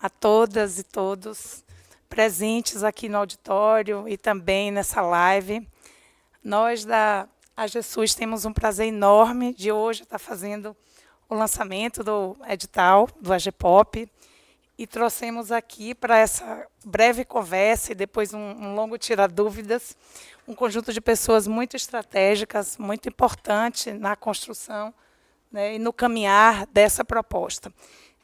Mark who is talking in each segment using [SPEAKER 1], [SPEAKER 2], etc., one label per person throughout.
[SPEAKER 1] a todas e todos presentes aqui no auditório e também nessa live. Nós da AGSUS temos um prazer enorme de hoje estar fazendo o lançamento do edital do AGPOP e trouxemos aqui para essa breve conversa e depois um longo tirar dúvidas, um conjunto de pessoas muito estratégicas, muito importante na construção, né, e no caminhar dessa proposta.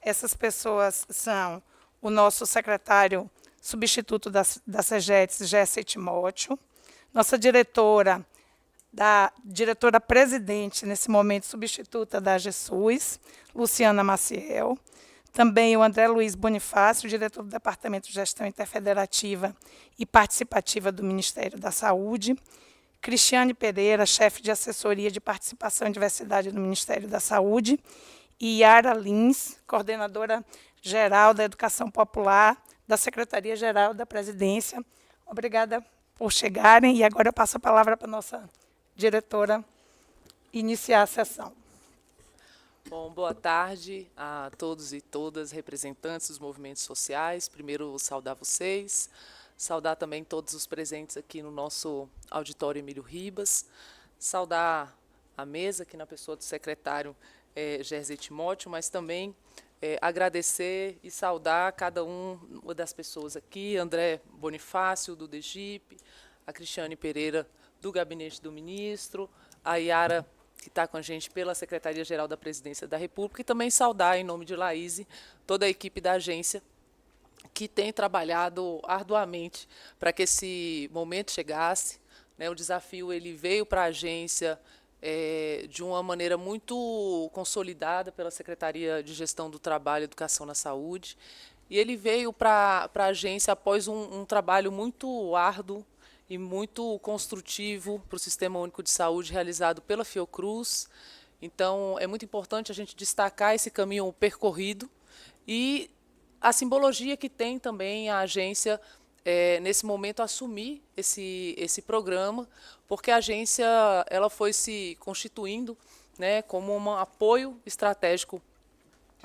[SPEAKER 1] Essas pessoas são o nosso secretário substituto da SEGETS, Jéssica Timóteo, nossa diretora presidente, nesse momento, substituta da AGSUS, Luciana Maciel, também o André Luiz Bonifácio, diretor do Departamento de Gestão Interfederativa e Participativa do Ministério da Saúde, Cristiane Pereira, chefe de assessoria de participação e diversidade do Ministério da Saúde, e Yara Lins, coordenadora geral da Educação Popular da Secretaria-Geral da Presidência. Obrigada por chegarem, e agora eu passo a palavra para a nossa diretora iniciar a sessão.
[SPEAKER 2] Bom, boa tarde a todos e todas, representantes dos movimentos sociais. Primeiro, saudar vocês, saudar também todos os presentes aqui no nosso auditório Emílio Ribas, saudar a mesa, aqui na pessoa do secretário Jéssica Timóteo, mas também agradecer e saudar cada uma das pessoas aqui, André Bonifácio, do DEGIP, a Cristiane Pereira, do Gabinete do Ministro, a Yara, que está com a gente pela Secretaria-Geral da Presidência da República, e também saudar, em nome de Laíse, toda a equipe da agência, que tem trabalhado arduamente para que esse momento chegasse, né? O desafio ele veio para a agência de uma maneira muito consolidada pela Secretaria de Gestão do Trabalho e Educação na Saúde, e ele veio para a agência após um trabalho muito árduo e muito construtivo para o Sistema Único de Saúde realizado pela Fiocruz. Então, é muito importante a gente destacar esse caminho percorrido e a simbologia que tem também a agência nesse momento assumir esse programa, porque a agência ela foi se constituindo, né, como um apoio estratégico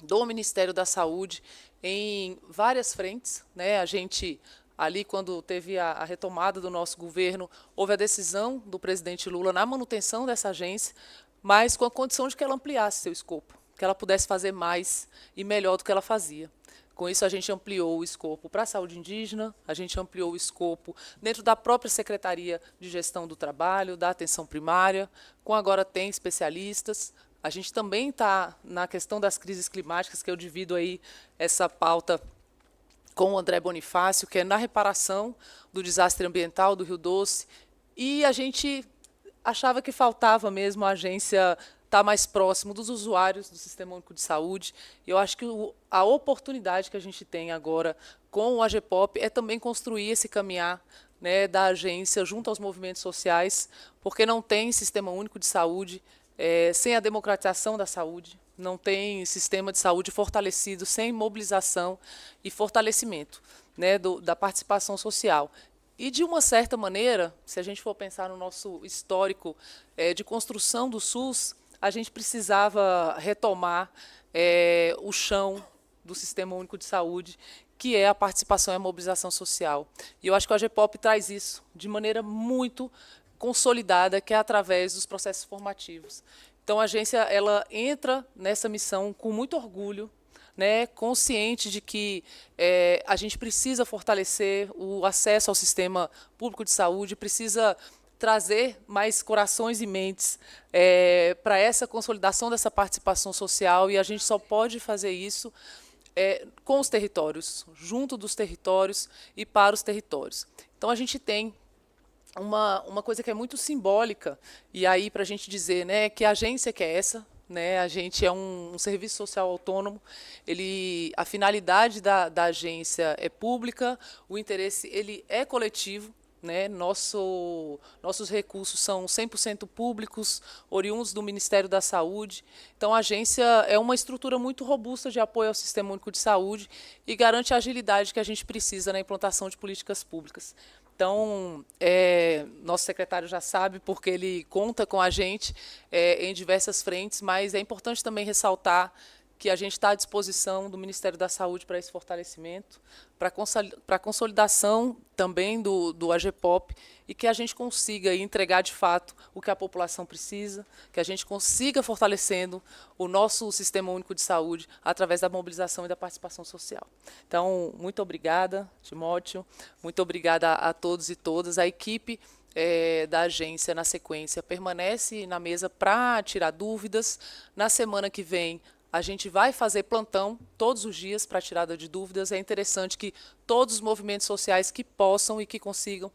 [SPEAKER 2] do Ministério da Saúde em várias frentes, né? A gente ali, quando teve a retomada do nosso governo, houve a decisão do presidente Lula na manutenção dessa agência, mas com a condição de que ela ampliasse seu escopo, que ela pudesse fazer mais e melhor do que ela fazia. Com isso, a gente ampliou o escopo para a saúde indígena, a gente ampliou o escopo dentro da própria Secretaria de Gestão do Trabalho, da Atenção Primária, com agora tem especialistas. A gente também está na questão das crises climáticas, que eu divido aí essa pauta com o André Bonifácio, que é na reparação do desastre ambiental do Rio Doce, e a gente achava que faltava mesmo a agência estar mais próximo dos usuários do Sistema Único de Saúde. E eu acho que a oportunidade que a gente tem agora com o AGPOP é também construir esse caminhar, né, da agência junto aos movimentos sociais, porque não tem Sistema Único de Saúde sem a democratização da saúde, não tem sistema de saúde fortalecido sem mobilização e fortalecimento, né, da participação social. E, de uma certa maneira, se a gente for pensar no nosso histórico de construção do SUS, a gente precisava retomar o chão do Sistema Único de Saúde, que é a participação e a mobilização social. E eu acho que o AGPOP traz isso de maneira muito consolidada, que é através dos processos formativos. Então, a agência ela entra nessa missão com muito orgulho, né, consciente de que a gente precisa fortalecer o acesso ao sistema público de saúde, precisa trazer mais corações e mentes para essa consolidação dessa participação social, e a gente só pode fazer isso com os territórios, junto dos territórios e para os territórios. Então, a gente tem uma coisa que é muito simbólica, e aí para a gente dizer, né, que a agência que é essa, né, a gente é um serviço social autônomo, a finalidade da agência é pública, o interesse ele é coletivo, né, nossos recursos são 100% públicos, oriundos do Ministério da Saúde. Então, a agência é uma estrutura muito robusta de apoio ao Sistema Único de Saúde e garante a agilidade que a gente precisa na implantação de políticas públicas. Então, nosso secretário já sabe, porque ele conta com a gente em diversas frentes, mas é importante também ressaltar que a gente está à disposição do Ministério da Saúde para esse fortalecimento, para a consolidação também do AGPOP, e que a gente consiga entregar, de fato, o que a população precisa, que a gente consiga fortalecendo o nosso Sistema Único de Saúde através da mobilização e da participação social. Então, muito obrigada, Timóteo, muito obrigada a todos e todas. A equipe da agência, na sequência, permanece na mesa para tirar dúvidas. Na semana que vem, a gente vai fazer plantão todos os dias para tirada de dúvidas. É interessante que todos os movimentos sociais que possam e que consigam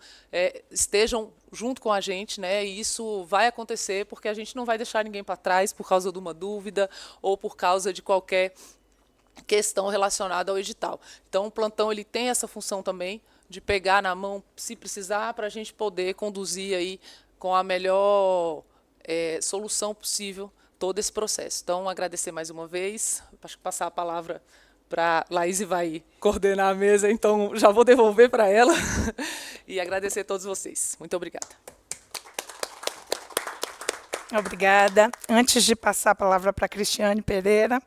[SPEAKER 2] estejam junto com a gente, né? E isso vai acontecer porque a gente não vai deixar ninguém para trás por causa de uma dúvida ou por causa de qualquer questão relacionada ao edital. Então, o plantão ele tem essa função também de pegar na mão, se precisar, para a gente poder conduzir aí com a melhor solução possível todo esse processo. Então, agradecer mais uma vez, acho que passar a palavra para a Laís, vai coordenar a mesa, então já vou devolver para ela, e agradecer a todos vocês. Muito obrigada.
[SPEAKER 1] Obrigada. Antes de passar a palavra para a Cristiane Pereira,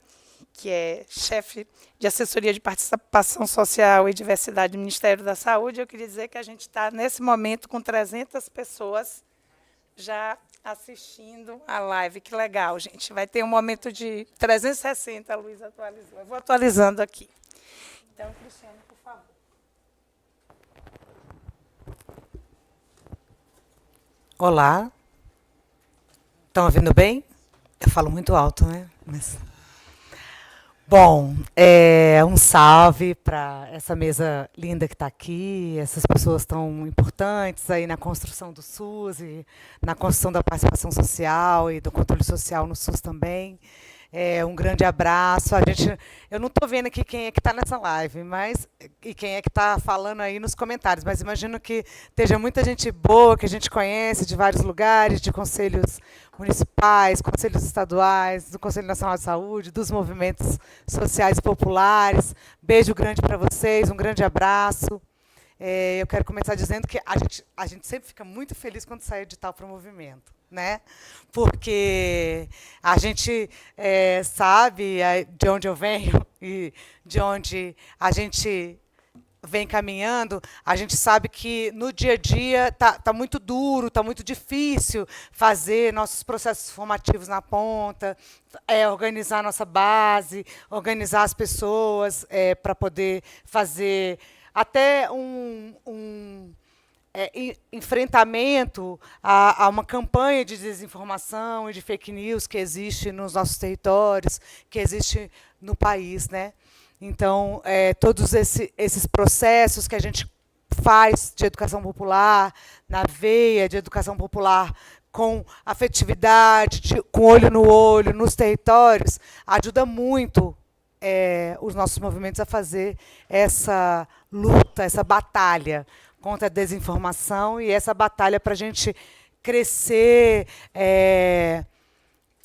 [SPEAKER 1] que é chefe de assessoria de participação social e diversidade do Ministério da Saúde, eu queria dizer que a gente está, nesse momento, com 300 pessoas já assistindo a live. Que legal, gente. Vai ter um momento de 360, a Luísa atualizou. Eu vou atualizando aqui. Então, Cristiane, por favor.
[SPEAKER 3] Olá. Estão ouvindo bem? Eu falo muito alto, né? Mas... Bom, um salve para essa mesa linda que está aqui, essas pessoas tão importantes aí na construção do SUS e na construção da participação social e do controle social no SUS também. Um grande abraço. Eu não estou vendo aqui quem é que está nessa live, e quem é que está falando aí nos comentários, mas imagino que esteja muita gente boa, que a gente conhece de vários lugares, de conselhos municipais, conselhos estaduais, do Conselho Nacional de Saúde, dos movimentos sociais populares. Beijo grande para vocês, um grande abraço. Eu quero começar dizendo que a gente sempre fica muito feliz quando sai edital para o movimento, né? Porque a gente sabe de onde eu venho e de onde a gente vem caminhando. A gente sabe que no dia a dia tá muito duro, está muito difícil fazer nossos processos formativos na ponta, organizar nossa base, organizar as pessoas para poder fazer até enfrentamento a uma campanha de desinformação e de fake news que existe nos nossos territórios, que existe no país, né? Então, todos esses processos que a gente faz de educação popular, na veia de educação popular, com afetividade, com olho no olho, nos territórios, ajuda muito os nossos movimentos a fazer essa luta, essa batalha contra a desinformação e essa batalha para a gente crescer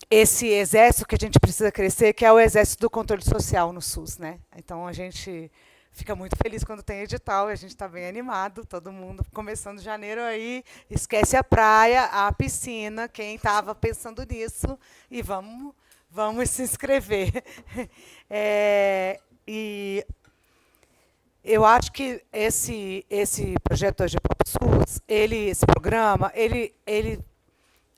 [SPEAKER 3] esse exército que a gente precisa crescer, que é o exército do controle social no SUS, né? Então, a gente fica muito feliz quando tem edital, e a gente está bem animado, todo mundo começando janeiro aí, esquece a praia, a piscina, quem estava pensando nisso, e vamos se inscrever. E eu acho que esse projeto AGPOP SUS, esse programa, ele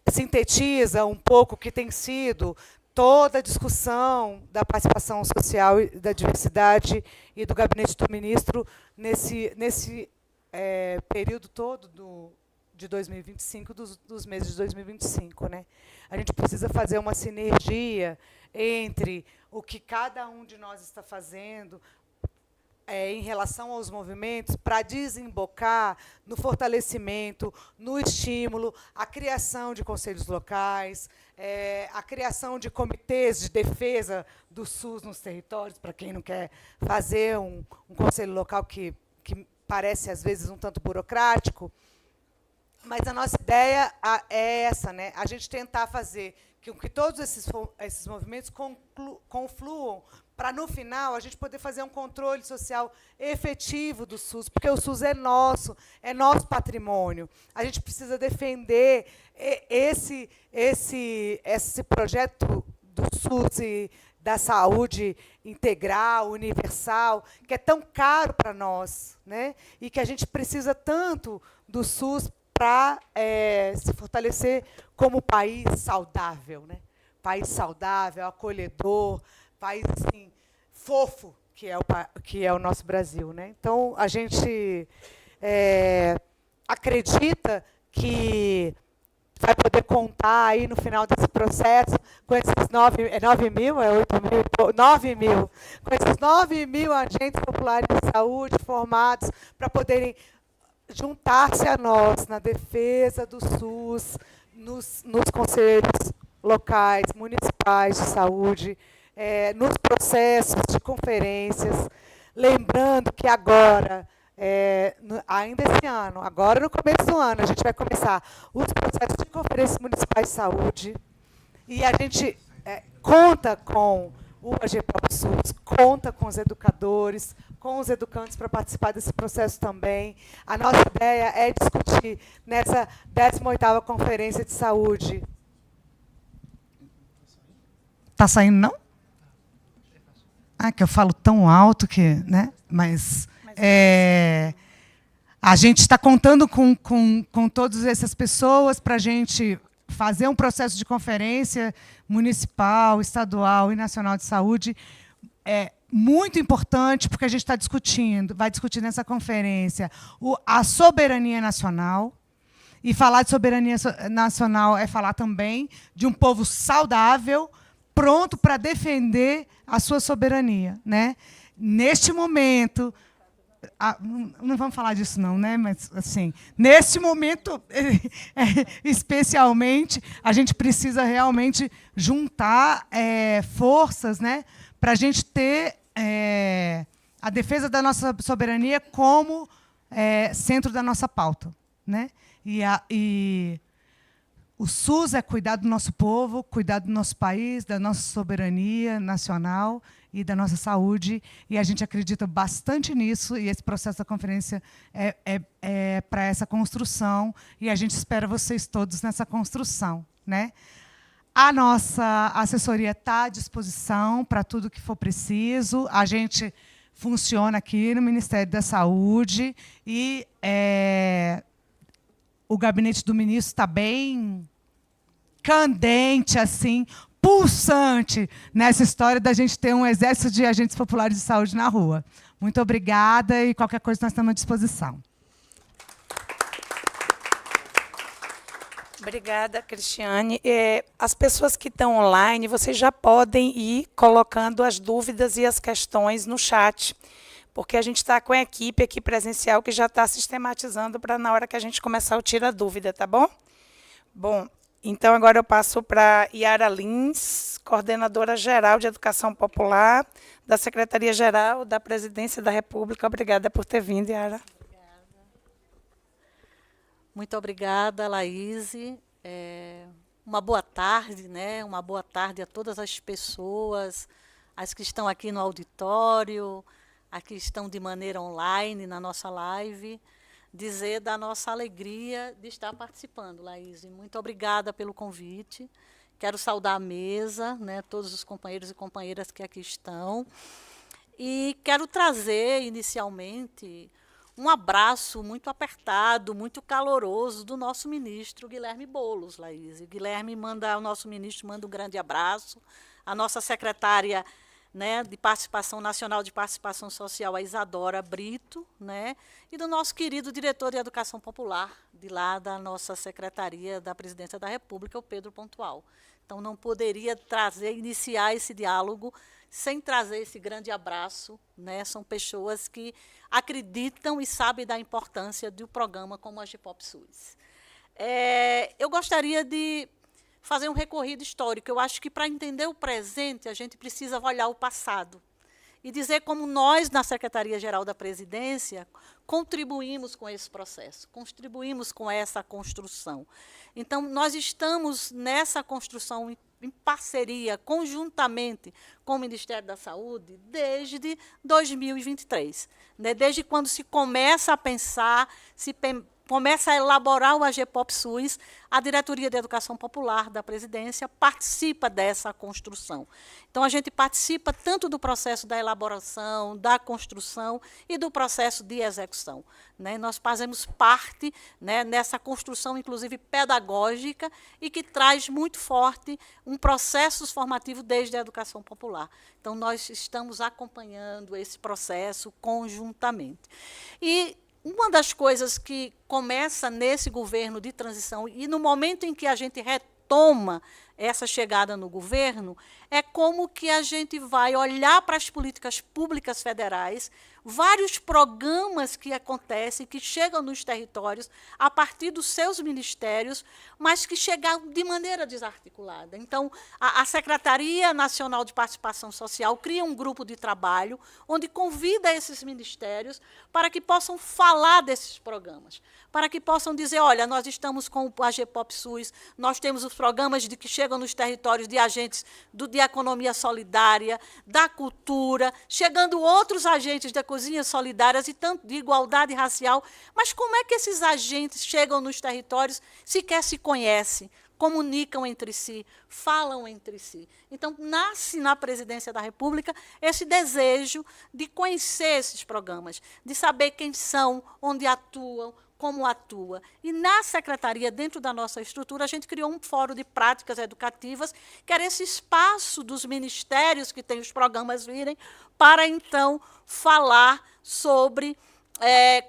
[SPEAKER 3] sintetiza um pouco o que tem sido toda a discussão da participação social e da diversidade e do gabinete do ministro nesse período todo de 2025, dos meses de 2025. Né? A gente precisa fazer uma sinergia entre o que cada um de nós está fazendo em relação aos movimentos, para desembocar no fortalecimento, no estímulo, a criação de conselhos locais, a criação de comitês de defesa do SUS nos territórios, para quem não quer fazer um conselho local que parece, às vezes, um tanto burocrático. Mas a nossa ideia é essa, né? A gente tentar fazer com que todos esses movimentos confluam para, no final, a gente poder fazer um controle social efetivo do SUS, porque o SUS é nosso patrimônio. A gente precisa defender esse projeto do SUS e da saúde integral, universal, que é tão caro para nós, né? E que a gente precisa tanto do SUS para se fortalecer como país saudável, né? País saudável, acolhedor, país assim, fofo, que é o nosso Brasil, né? Então, a gente acredita que vai poder contar aí no final desse processo com esses 9 mil, 8 mil, 9 mil, com esses 9 mil agentes populares de saúde formados para poderem juntar-se a nós na defesa do SUS, nos conselhos locais, municipais de saúde, nos processos de conferências. Lembrando que agora, ainda esse ano, agora no começo do ano, a gente vai começar os processos de conferências municipais de saúde, e a gente conta com o AGPOP SUS, conta com os educadores, com os educantes para participar desse processo também. A nossa ideia é discutir nessa 18ª Conferência de Saúde. Está saindo, não? Que eu falo tão alto que, né? Mas a gente está contando com todas essas pessoas para a gente fazer um processo de conferência municipal, estadual e nacional de saúde muito importante, porque a gente vai discutir nessa conferência a soberania nacional. E falar de soberania nacional é falar também de um povo saudável, pronto para defender a sua soberania, né? Neste momento, não vamos falar disso não, né? Mas assim, nesse momento, especialmente, a gente precisa realmente juntar forças, né, para a gente ter a defesa da nossa soberania como centro da nossa pauta, né? E o SUS é cuidar do nosso povo, cuidar do nosso país, da nossa soberania nacional e da nossa saúde, e a gente acredita bastante nisso, e esse processo da conferência é para essa construção, e a gente espera vocês todos nessa construção, né? A nossa assessoria está à disposição para tudo que for preciso. A gente funciona aqui no Ministério da Saúde e o gabinete do ministro está bem candente, assim, pulsante nessa história da gente ter um exército de agentes populares de saúde na rua. Muito obrigada e qualquer coisa nós estamos à disposição.
[SPEAKER 1] Obrigada, Cristiane. As pessoas que estão online, vocês já podem ir colocando as dúvidas e as questões no chat, porque a gente está com a equipe aqui presencial que já está sistematizando para na hora que a gente começar o tira dúvida, tá bom? Bom, então agora eu passo para Yara Lins, coordenadora geral de Educação Popular da Secretaria-Geral da Presidência da República. Obrigada por ter vindo, Yara.
[SPEAKER 4] Muito obrigada, Laís. Uma boa tarde, né? Uma boa tarde a todas as pessoas, as que estão aqui no auditório, as que estão de maneira online na nossa live. Dizer da nossa alegria de estar participando, Laís. Muito obrigada pelo convite. Quero saudar a mesa, né? Todos os companheiros e companheiras que aqui estão. E quero trazer, inicialmente, um abraço muito apertado, muito caloroso do nosso ministro Guilherme Boulos, Laís. O nosso ministro manda um grande abraço. A nossa secretária, né, de Participação Nacional de Participação Social, a Isadora Brito, né, e do nosso querido diretor de Educação Popular, de lá da nossa Secretaria da Presidência da República, o Pedro Pontual. Então, não poderia iniciar esse diálogo sem trazer esse grande abraço, né? São pessoas que acreditam e sabem da importância de um programa como a AGPOP SUS. Eu gostaria de fazer um recorrido histórico. Eu acho que, para entender o presente, a gente precisa olhar o passado e dizer como nós, na Secretaria-Geral da Presidência, contribuímos com esse processo, contribuímos com essa construção. Então, nós estamos nessa construção em parceria, conjuntamente com o Ministério da Saúde, desde 2023. Né? Desde quando se começa a pensar, começa a elaborar o AGPOP SUS, a Diretoria de Educação Popular da Presidência participa dessa construção. Então, a gente participa tanto do processo da elaboração, da construção e do processo de execução. Né? Nós fazemos parte, né, nessa construção, inclusive pedagógica, e que traz muito forte um processo formativo desde a educação popular. Então, nós estamos acompanhando esse processo conjuntamente. E uma das coisas que começa nesse governo de transição, e no momento em que a gente retoma essa chegada no governo, é como que a gente vai olhar para as políticas públicas federais, vários programas que acontecem, que chegam nos territórios a partir dos seus ministérios, mas que chegam de maneira desarticulada. Então, a Secretaria Nacional de Participação Social cria um grupo de trabalho onde convida esses ministérios para que possam falar desses programas, para que possam dizer, olha, nós estamos com o AGPOP SUS, nós temos os programas que chegam nos territórios de agentes de economia solidária, da cultura, chegando outros agentes da cozinhas solidárias e tanto de igualdade racial. Mas como é que esses agentes chegam nos territórios, sequer se conhecem, comunicam entre si, falam entre si? Então, nasce na Presidência da República esse desejo de conhecer esses programas, de saber quem são, onde atuam, como atua. E na secretaria, dentro da nossa estrutura, a gente criou um fórum de práticas educativas, que era esse espaço dos ministérios que têm os programas virem, para, então, falar sobre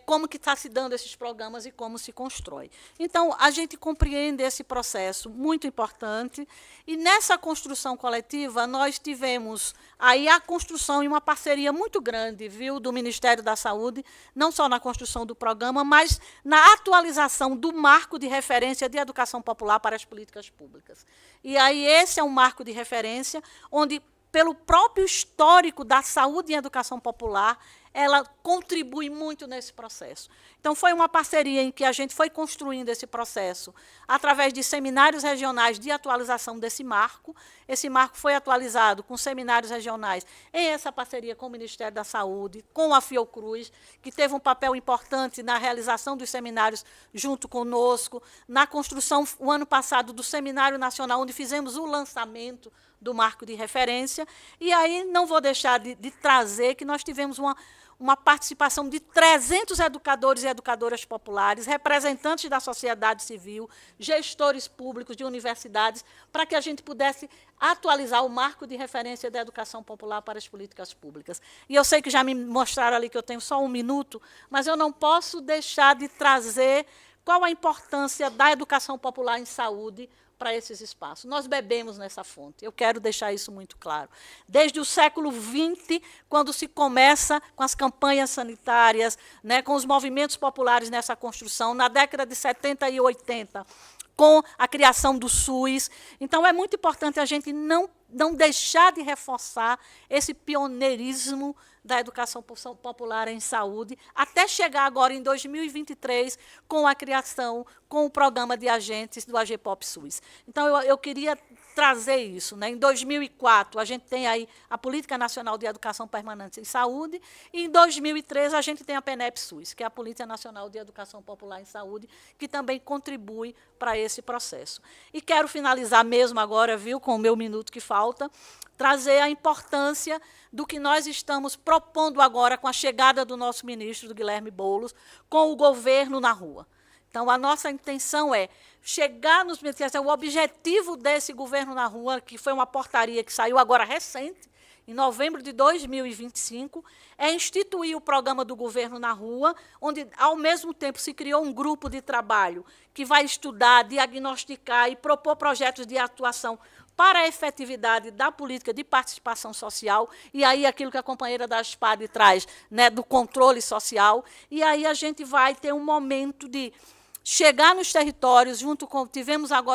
[SPEAKER 4] como que está se dando esses programas e como se constrói. Então, a gente compreende esse processo muito importante, e nessa construção coletiva, nós tivemos aí a construção e uma parceria muito grande, viu, do Ministério da Saúde, não só na construção do programa, mas na atualização do marco de referência de educação popular para as políticas públicas. E aí esse é um marco de referência onde, pelo próprio histórico da saúde e educação popular, ela contribui muito nesse processo. Então, foi uma parceria em que a gente foi construindo esse processo através de seminários regionais de atualização desse marco. Esse marco foi atualizado com seminários regionais em essa parceria com o Ministério da Saúde, com a Fiocruz, que teve um papel importante na realização dos seminários junto conosco, na construção, o ano passado, do Seminário Nacional, onde fizemos o lançamento do marco de referência. E aí não vou deixar de trazer que nós tivemos uma participação de 300 educadores e educadoras populares, representantes da sociedade civil, gestores públicos de universidades, para que a gente pudesse atualizar o marco de referência da educação popular para as políticas públicas. E eu sei que já me mostraram ali que eu tenho só 1 minuto, mas eu não posso deixar de trazer qual a importância da educação popular em saúde para esses espaços. Nós bebemos nessa fonte, eu quero deixar isso muito claro. Desde o século XX, quando se começa com as campanhas sanitárias, né, com os movimentos populares nessa construção, na década de 70 e 80, com a criação do SUS. Então, é muito importante a gente não deixar de reforçar esse pioneirismo da educação popular em saúde, até chegar agora em 2023 com a criação, com o programa de agentes do AGPOP SUS. Então, eu queria trazer isso. Né? Em 2004, a gente tem aí a Política Nacional de Educação Permanente em Saúde, e em 2013 a gente tem a PENEP SUS, que é a Política Nacional de Educação Popular em Saúde, que também contribui para esse processo. E quero finalizar mesmo agora, viu, com o meu minuto que falta, trazer a importância do que nós estamos propondo agora com a chegada do nosso ministro, do Guilherme Boulos, com o governo na rua. Então, a nossa intenção é chegar nos ministérios. O objetivo desse governo na rua, que foi uma portaria que saiu agora recente, em novembro de 2025, é instituir o programa do governo na rua, onde, ao mesmo tempo, se criou um grupo de trabalho que vai estudar, diagnosticar e propor projetos de atuação para a efetividade da política de participação social, e aí aquilo que a companheira da SPAD traz, né, do controle social, e aí a gente vai ter um momento de chegar nos territórios, junto com,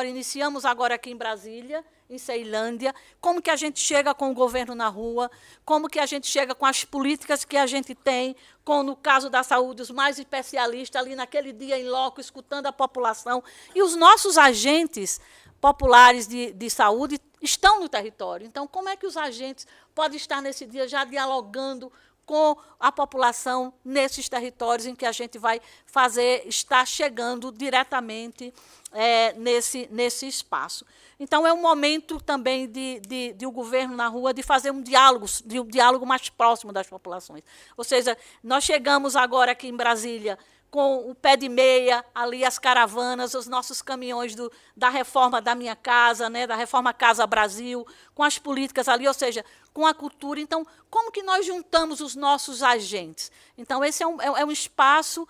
[SPEAKER 4] iniciamos agora aqui em Brasília, em Ceilândia, como que a gente chega com o governo na rua, como que a gente chega com as políticas que a gente tem, com, no caso da saúde, os mais especialistas, ali naquele dia em loco, escutando a população, e os nossos agentes populares de saúde estão no território. Então, como é que os agentes podem estar nesse dia já dialogando com a população nesses territórios em que a gente vai estar chegando diretamente nesse espaço. Então, é um momento também de o governo na rua de fazer um diálogo mais próximo das populações. Ou seja, nós chegamos agora aqui em Brasília com o pé de meia, ali as caravanas, os nossos caminhões da reforma da Minha Casa, né, da reforma Casa Brasil, com as políticas ali, ou seja, com a cultura. Então, como que nós juntamos os nossos agentes? Então, esse é um espaço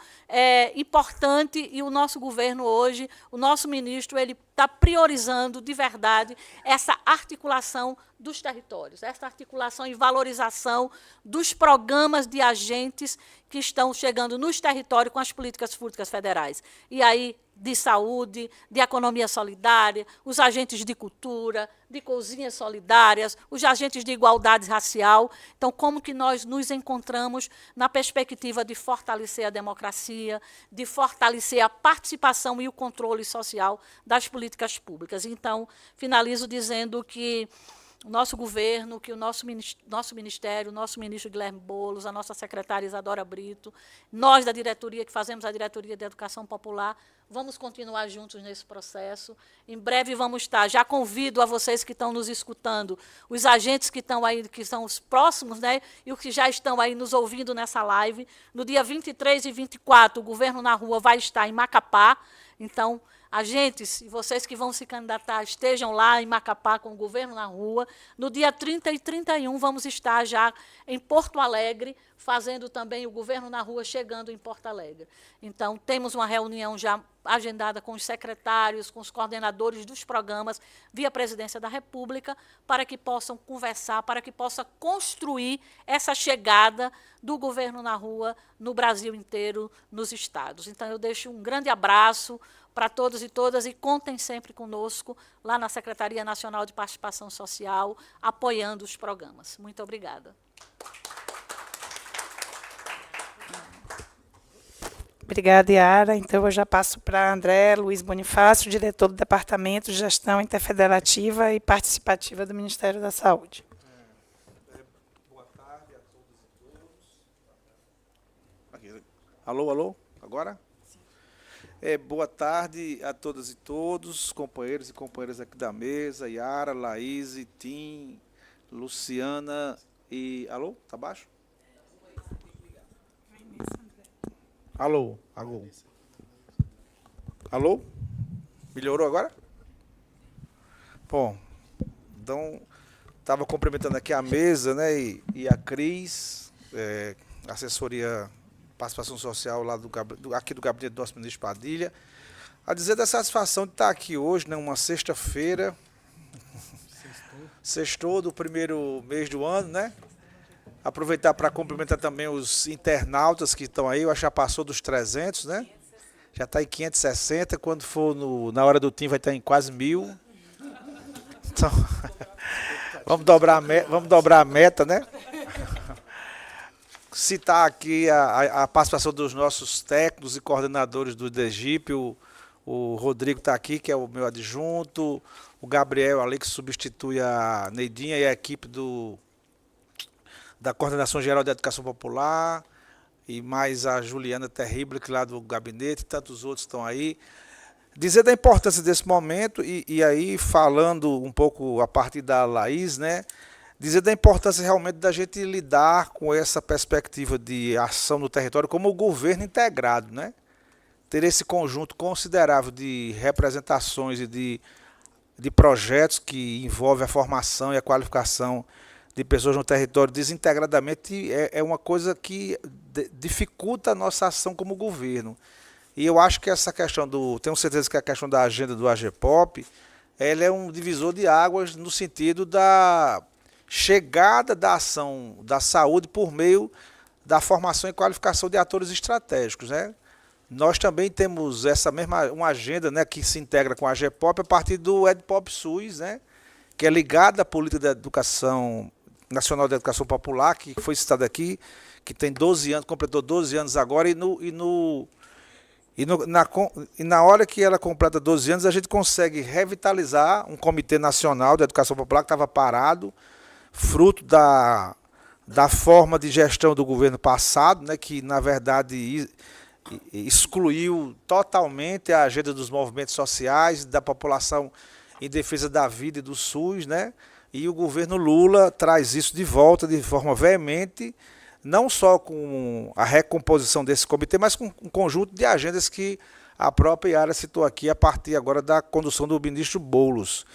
[SPEAKER 4] importante e o nosso governo hoje, o nosso ministro, ele está priorizando de verdade essa articulação dos territórios, essa articulação e valorização dos programas de agentes que estão chegando nos territórios com as políticas públicas federais. E aí, de saúde, de economia solidária, os agentes de cultura, de cozinhas solidárias, os agentes de igualdade racial. Então, como que nós nos encontramos na perspectiva de fortalecer a democracia, de fortalecer a participação e o controle social das políticas públicas. Então, finalizo dizendo que o nosso governo, que o nosso ministério, o nosso ministro Guilherme Boulos, a nossa secretária Isadora Brito, nós da diretoria, que fazemos a diretoria de Educação Popular, vamos continuar juntos nesse processo. Em breve vamos estar, já convido a vocês que estão nos escutando, os agentes que estão aí, que são os próximos, né, e os que já estão aí nos ouvindo nessa live. No dia 23 e 24, o Governo na Rua vai estar em Macapá. Então, agentes e vocês que vão se candidatar, estejam lá em Macapá com o Governo na Rua. No dia 30 e 31, vamos estar já em Porto Alegre, fazendo também o Governo na Rua, chegando em Porto Alegre. Então, temos uma reunião já agendada com os secretários, com os coordenadores dos programas, via Presidência da República, para que possam conversar, para que possa construir essa chegada do Governo na Rua no Brasil inteiro, nos estados. Então, eu deixo um grande abraço para todos e todas, e contem sempre conosco, lá na Secretaria Nacional de Participação Social, apoiando os programas. Muito obrigada.
[SPEAKER 1] Obrigada, Yara. Então, eu já passo para André Luiz Bonifácio, diretor do Departamento de Gestão Interfederativa e Participativa do Ministério da Saúde.
[SPEAKER 5] Boa tarde a todos e todos. Alô, alô? Agora? Boa tarde a todas e todos, companheiros e companheiras aqui da mesa, Yara, Laís, Tim, Luciana e... Alô? Tá baixo? Alô? Alô? Alô? Melhorou agora? Bom, então, estava cumprimentando aqui a mesa, né, e a Cris, assessoria Participação Social lá aqui do gabinete do nosso ministro Padilha, a dizer da satisfação de estar aqui hoje, né, uma sexta-feira, sextou do primeiro mês do ano, né? Aproveitar para cumprimentar também os internautas que estão aí, eu acho que já passou dos 300, né? Já está em 560, quando for na hora do Tim vai estar em quase 1000. Então, vamos dobrar a meta, né? Citar aqui a participação dos nossos técnicos e coordenadores do DEGIP, o Rodrigo está aqui, que é o meu adjunto, o Gabriel ali, que substitui a Neidinha e a equipe da Coordenação Geral de Educação Popular, e mais a Juliana Terrible, que lá do gabinete, e tantos outros estão aí. Dizer da importância desse momento, e aí falando um pouco a partir da Laís, né? Dizer da importância realmente da gente lidar com essa perspectiva de ação no território como o governo integrado, né? Ter esse conjunto considerável de representações e de projetos que envolvem a formação e a qualificação de pessoas no território desintegradamente é uma coisa que dificulta a nossa ação como governo. E eu acho que essa questão tenho certeza que a questão da agenda do AGPOP, ela é um divisor de águas no sentido da chegada da ação da saúde por meio da formação e qualificação de atores estratégicos, né? Nós também temos uma agenda, né, que se integra com a AGPOP a partir do EDPOP SUS, né, que é ligada à política da educação nacional de educação popular, que foi citado aqui, que tem 12 anos, completou 12 anos agora, na hora que ela completa 12 anos, a gente consegue revitalizar um Comitê Nacional de Educação Popular que estava parado, fruto da forma de gestão do governo passado, né, que, na verdade, excluiu totalmente a agenda dos movimentos sociais, da população em defesa da vida e do SUS, né? E o governo Lula traz isso de volta de forma veemente, não só com a recomposição desse comitê, mas com um conjunto de agendas que a própria Yara citou aqui, a partir agora da condução do ministro Boulos.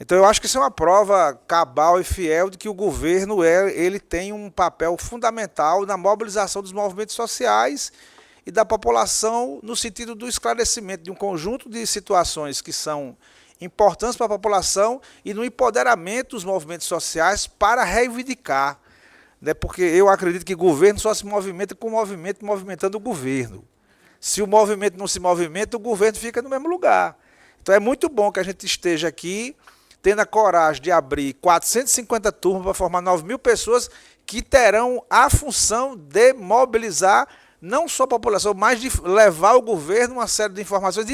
[SPEAKER 5] Então eu acho que isso é uma prova cabal e fiel de que o governo ele tem um papel fundamental na mobilização dos movimentos sociais e da população no sentido do esclarecimento de um conjunto de situações que são importantes para a população e no empoderamento dos movimentos sociais para reivindicar, né? Porque eu acredito que o governo só se movimenta com o movimento movimentando o governo. Se o movimento não se movimenta, o governo fica no mesmo lugar. Então é muito bom que a gente esteja aqui tendo a coragem de abrir 450 turmas para formar 9.000 pessoas que terão a função de mobilizar não só a população, mas de levar ao governo uma série de informações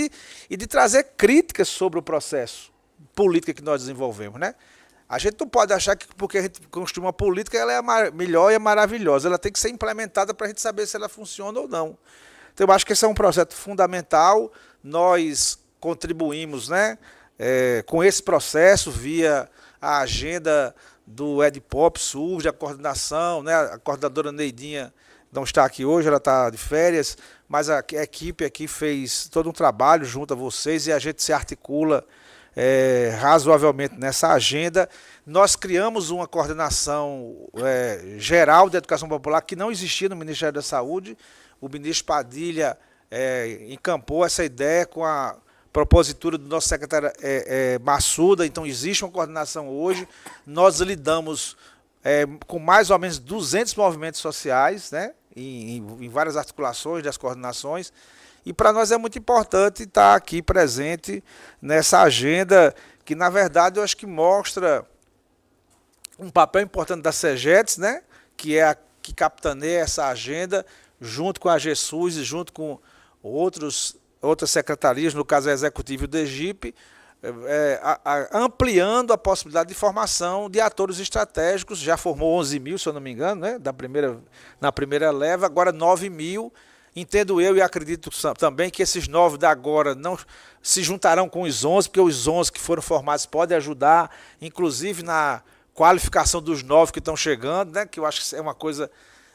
[SPEAKER 5] e de trazer críticas sobre o processo político que nós desenvolvemos, né? A gente não pode achar que porque a gente construiu uma política, ela é melhor e é maravilhosa. Ela tem que ser implementada para a gente saber se ela funciona ou não. Então, eu acho que esse é um projeto fundamental. Nós contribuímos, né, com esse processo via a agenda do EDPOP SUS, a coordenação, né, a coordenadora Neidinha não está aqui hoje, ela está de férias, mas a equipe aqui fez todo um trabalho junto a vocês e a gente se articula razoavelmente nessa agenda. Nós criamos uma coordenação geral de educação popular que não existia no Ministério da Saúde. O ministro Padilha encampou essa ideia com a propositura do nosso secretário Massuda, então existe uma coordenação hoje. Nós lidamos com mais ou menos 200 movimentos sociais, né, em várias articulações das coordenações, e para nós é muito importante estar aqui presente nessa agenda, que na verdade eu acho que mostra um papel importante da SEGETS, né, que é a que capitaneia essa agenda, junto com a GESUS e junto com outras secretarias, no caso a Executivo e o DEGIP, ampliando a possibilidade de formação de atores estratégicos. Já formou 11.000, se eu não me engano, né, na primeira leva, agora 9.000. Entendo eu e acredito também que esses 9 da agora não se juntarão com os 11, porque os 11 que foram formados podem ajudar, inclusive na qualificação dos 9 que estão chegando, né, que eu acho que é uma coisa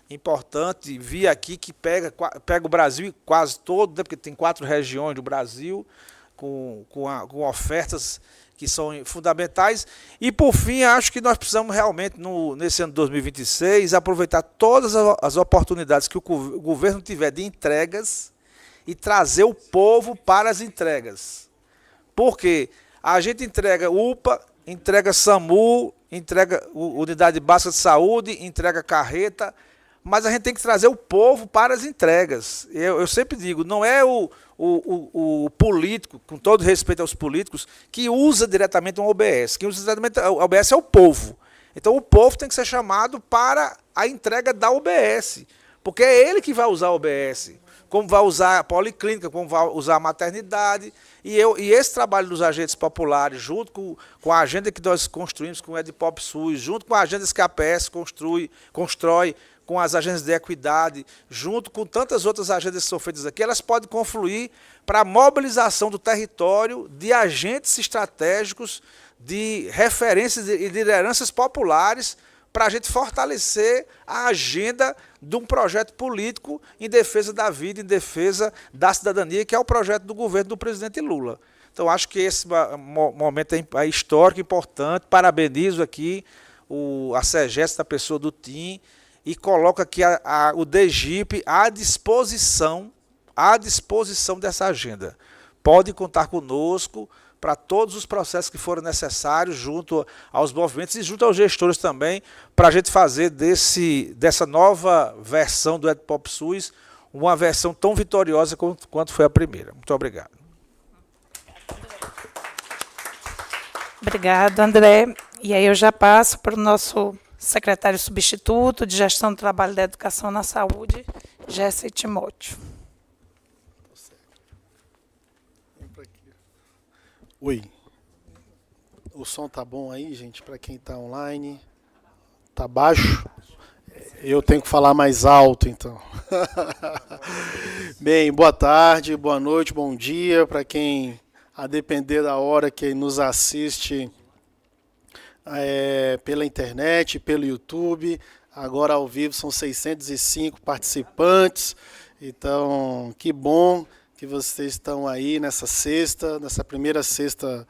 [SPEAKER 5] importante vir aqui que pega o Brasil quase todo, né, porque tem 4 regiões do Brasil, com ofertas que são fundamentais. E, por fim, acho que nós precisamos realmente, nesse ano de 2026, aproveitar todas as oportunidades que o governo tiver de entregas e trazer o povo para as entregas. Porque a gente entrega UPA, entrega SAMU, entrega Unidade Básica de Saúde, entrega carreta, mas a gente tem que trazer o povo para as entregas. Eu sempre digo, não é o político, com todo respeito aos políticos, que usa diretamente um OBS. Quem usa diretamente o OBS é o povo. Então o povo tem que ser chamado para a entrega da OBS, porque é ele que vai usar o OBS, como vai usar a policlínica, como vai usar a maternidade. E esse trabalho dos agentes populares, junto com a agenda que nós construímos com o EDPOP SUS, junto com a agenda que a APS constrói com as agendas de equidade, junto com tantas outras agendas que são feitas aqui, elas podem confluir para a mobilização do território de agentes estratégicos, de referências e lideranças populares, para a gente fortalecer a agenda de um projeto político em defesa da vida, em defesa da cidadania, que é o projeto do governo do presidente Lula. Então, acho que esse momento é histórico, importante. Parabenizo aqui a SEGES, da pessoa do TIM, e coloco aqui o DEGIP à disposição dessa agenda. Pode contar conosco para todos os processos que forem necessários, junto aos movimentos e junto aos gestores também, para a gente fazer dessa nova versão do EDPOP SUS uma versão tão vitoriosa quanto foi a primeira. Muito obrigado.
[SPEAKER 1] Obrigada, André. E aí eu já passo para o nosso secretário substituto de Gestão do Trabalho e da Educação na Saúde, Jéssica Timóteo.
[SPEAKER 6] Oi. O som tá bom aí, gente, para quem está online? Tá baixo? Eu tenho que falar mais alto, então. Bem, boa tarde, boa noite, bom dia para quem, a depender da hora que nos assiste pela internet, pelo YouTube. Agora ao vivo são 605 participantes. Então, que bom que vocês estão aí nessa primeira sexta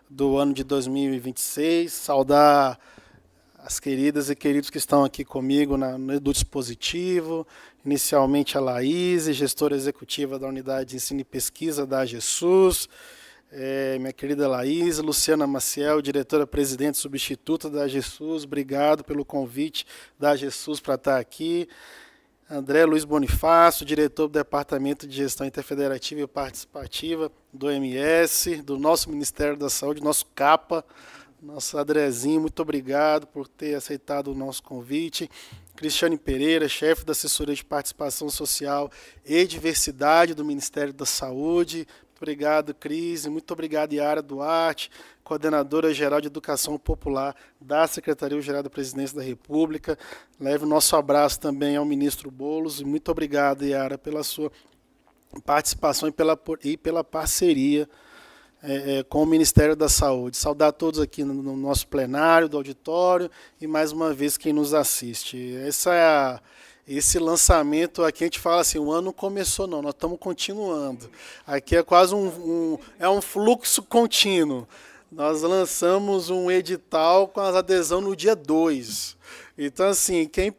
[SPEAKER 6] do ano de 2026. Saudar as queridas e queridos que estão aqui comigo do dispositivo, inicialmente a Laís, gestora executiva da Unidade de Ensino e Pesquisa da AGESUS, minha querida Laís, Luciana Maciel, diretora-presidente substituta da AGESUS, obrigado pelo convite da AGESUS para estar aqui. André Luiz Bonifácio, diretor do Departamento de Gestão Interfederativa e Participativa do MS, do nosso Ministério da Saúde, nosso CAPA. Nosso Andrezinho, muito obrigado por ter aceitado o nosso convite. Cristiane Pereira, chefe da Assessoria de Participação Social e Diversidade do Ministério da Saúde. Muito obrigado, Cris. Muito obrigado, Yara Duarte, coordenadora geral de Educação Popular da Secretaria-Geral da Presidência da República. Leve o nosso abraço também ao ministro Boulos. E muito obrigado, Yara, pela sua participação e pela parceria com o Ministério da Saúde. Saudar todos aqui no nosso plenário, do auditório, e mais uma vez quem nos assiste. Esse lançamento aqui, a gente fala assim, o ano não começou não, nós estamos continuando. Aqui é quase um fluxo contínuo. Nós lançamos um edital com as adesões no dia 2. Então, assim, quem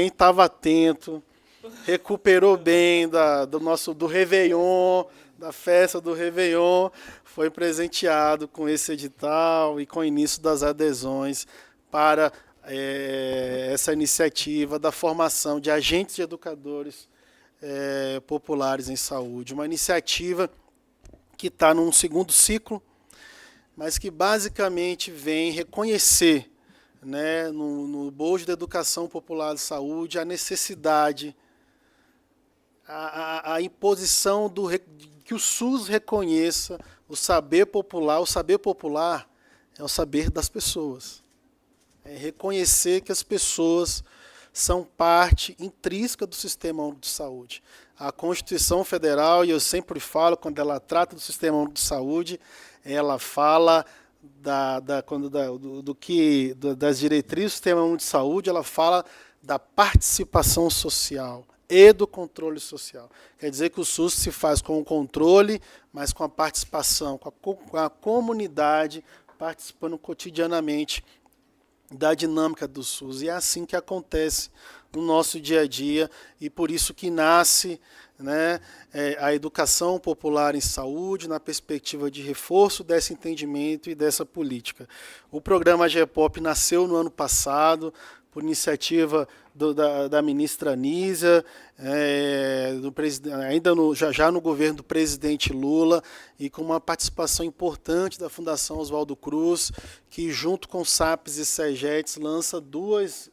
[SPEAKER 6] estava atento, recuperou bem do Réveillon, da festa do Réveillon, foi presenteado com esse edital e com o início das adesões para essa iniciativa da formação de agentes de educadores populares em saúde. Uma iniciativa que está num segundo ciclo, mas que basicamente vem reconhecer, né, no bojo da educação popular de saúde a necessidade, a imposição que o SUS reconheça o saber popular. O saber popular é o saber das pessoas. É reconhecer que as pessoas são parte intrínseca do Sistema Único de Saúde. A Constituição Federal, e eu sempre falo, quando ela trata do Sistema Único de Saúde, ela fala das diretrizes do Sistema Único de Saúde, ela fala da participação social e do controle social. Quer dizer que o SUS se faz com o controle, mas com a participação, com a comunidade participando cotidianamente da dinâmica do SUS. E é assim que acontece no nosso dia a dia, e por isso que nasce, né, a educação popular em saúde, na perspectiva de reforço desse entendimento e dessa política. O programa GEPOP nasceu no ano passado, por iniciativa da ministra Anísia, ainda já no governo do presidente Lula, e com uma participação importante da Fundação Oswaldo Cruz, que junto com SAPES e SEGETS lança dois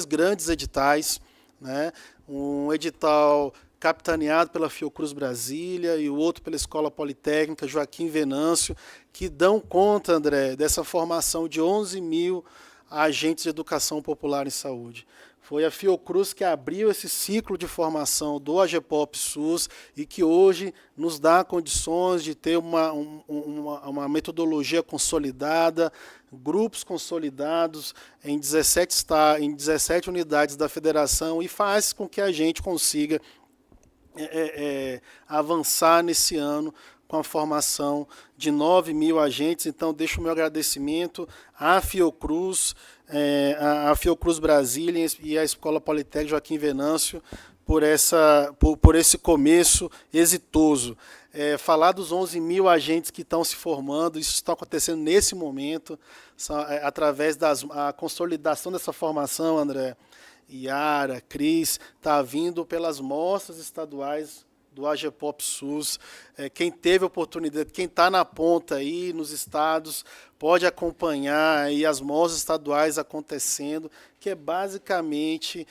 [SPEAKER 6] grandes editais, né? Um edital capitaneado pela Fiocruz Brasília e o outro pela Escola Politécnica Joaquim Venâncio, que dão conta, André, dessa formação de 11 mil agentes de educação popular em saúde. Foi a Fiocruz que abriu esse ciclo de formação do AGEPOP SUS e que hoje nos dá condições de ter uma metodologia consolidada, grupos consolidados em 17 unidades da federação, e faz com que a gente consiga avançar nesse ano com a formação de 9 mil agentes. Então, deixo o meu agradecimento à Fiocruz, a Fiocruz Brasília e à Escola Politécnica Joaquim Venâncio por esse começo exitoso. Falar dos 11 mil agentes que estão se formando, isso está acontecendo nesse momento, através da consolidação dessa formação, André, Yara, Cris, está vindo pelas mostras estaduais do AGEPOP SUS. Quem teve oportunidade, quem está na ponta aí nos estados, pode acompanhar aí as mostras estaduais acontecendo, que basicamente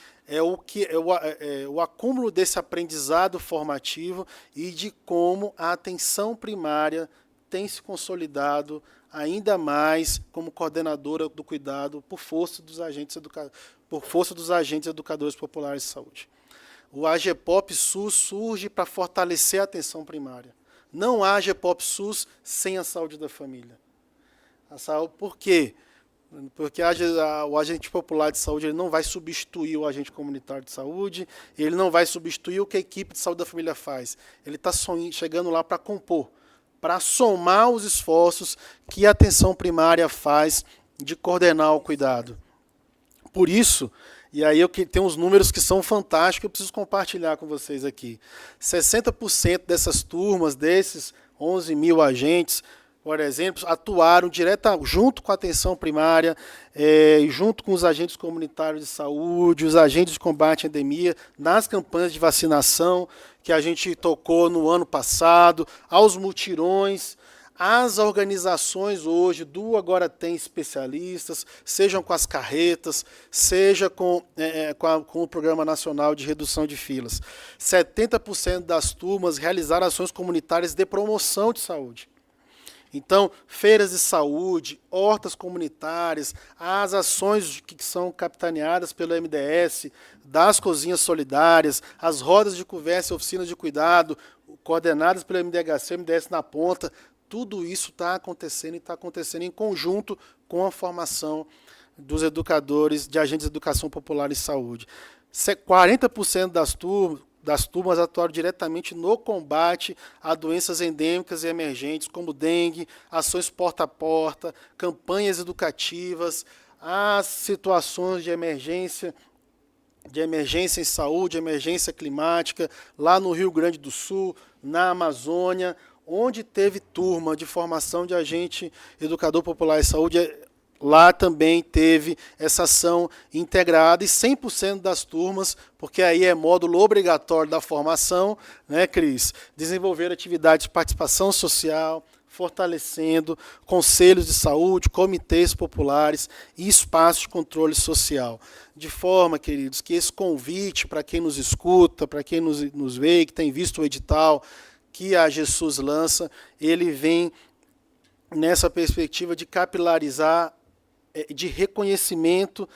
[SPEAKER 6] o acúmulo desse aprendizado formativo e de como a atenção primária tem se consolidado ainda mais como coordenadora do cuidado por força dos agentes educadores populares de saúde. O AGPOP SUS surge para fortalecer a atenção primária. Não há AGPOP SUS sem a saúde da família. Por quê? Porque o agente popular de saúde ele não vai substituir o agente comunitário de saúde, ele não vai substituir o que a equipe de saúde da família faz. Ele está chegando lá para compor, para somar os esforços que a atenção primária faz de coordenar o cuidado. Por isso, e aí eu tenho uns números que são fantásticos, eu preciso compartilhar com vocês aqui. 60% dessas turmas, desses 11 mil agentes, por exemplo, atuaram junto com a atenção primária, junto com os agentes comunitários de saúde, os agentes de combate à endemia, nas campanhas de vacinação que a gente tocou no ano passado, aos mutirões, as organizações hoje do Agora Tem Especialistas, sejam com as carretas, seja com o Programa Nacional de Redução de Filas. 70% das turmas realizaram ações comunitárias de promoção de saúde. Então, feiras de saúde, hortas comunitárias, as ações que são capitaneadas pelo MDS, das cozinhas solidárias, as rodas de conversa e oficinas de cuidado, coordenadas pelo MDHC, MDS na ponta, tudo isso está acontecendo e está acontecendo em conjunto com a formação dos educadores, de agentes de educação popular e saúde. 40% das turmas atuaram diretamente no combate a doenças endêmicas e emergentes, como dengue, ações porta a porta, campanhas educativas, as situações de emergência em saúde, emergência climática, lá no Rio Grande do Sul, na Amazônia, onde teve turma de formação de agente educador popular em saúde, lá também teve essa ação integrada e 100% das turmas, porque aí é módulo obrigatório da formação, né, Cris? Desenvolver atividades de participação social, fortalecendo conselhos de saúde, comitês populares e espaços de controle social. De forma, queridos, que esse convite para quem nos escuta, para quem nos vê, que tem visto o edital que a Jesus lança, ele vem nessa perspectiva de capilarizar, de reconhecimento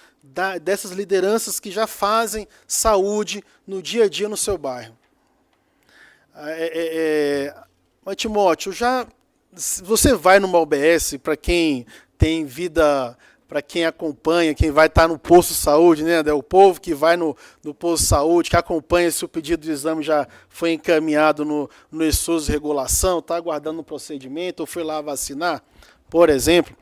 [SPEAKER 6] dessas lideranças que já fazem saúde no dia a dia no seu bairro. Mas, Timóteo, você vai numa UBS, para quem tem vida, para quem acompanha, quem vai estar no posto de saúde, né? O povo que vai no posto de saúde, que acompanha se o pedido de exame já foi encaminhado no ESUS de regulação, está aguardando um procedimento, ou foi lá vacinar, por exemplo.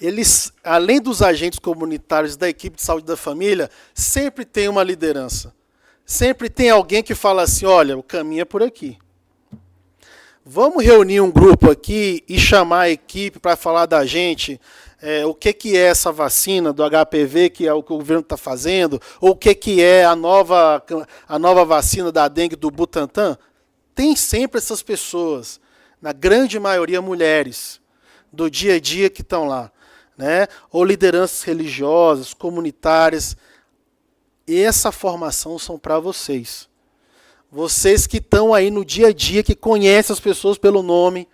[SPEAKER 6] Eles, além dos agentes comunitários da equipe de saúde da família, sempre tem uma liderança. Sempre tem alguém que fala assim, olha, o caminho é por aqui. Vamos reunir um grupo aqui e chamar a equipe para falar da gente o que é essa vacina do HPV, que é o que o governo está fazendo, ou o que é a nova vacina da dengue do Butantan. Tem sempre essas pessoas, na grande maioria mulheres, do dia a dia que estão lá, né? Ou lideranças religiosas, comunitárias. E essa formação são para vocês. Vocês que estão aí no dia a dia, que conhecem as pessoas pelo nome.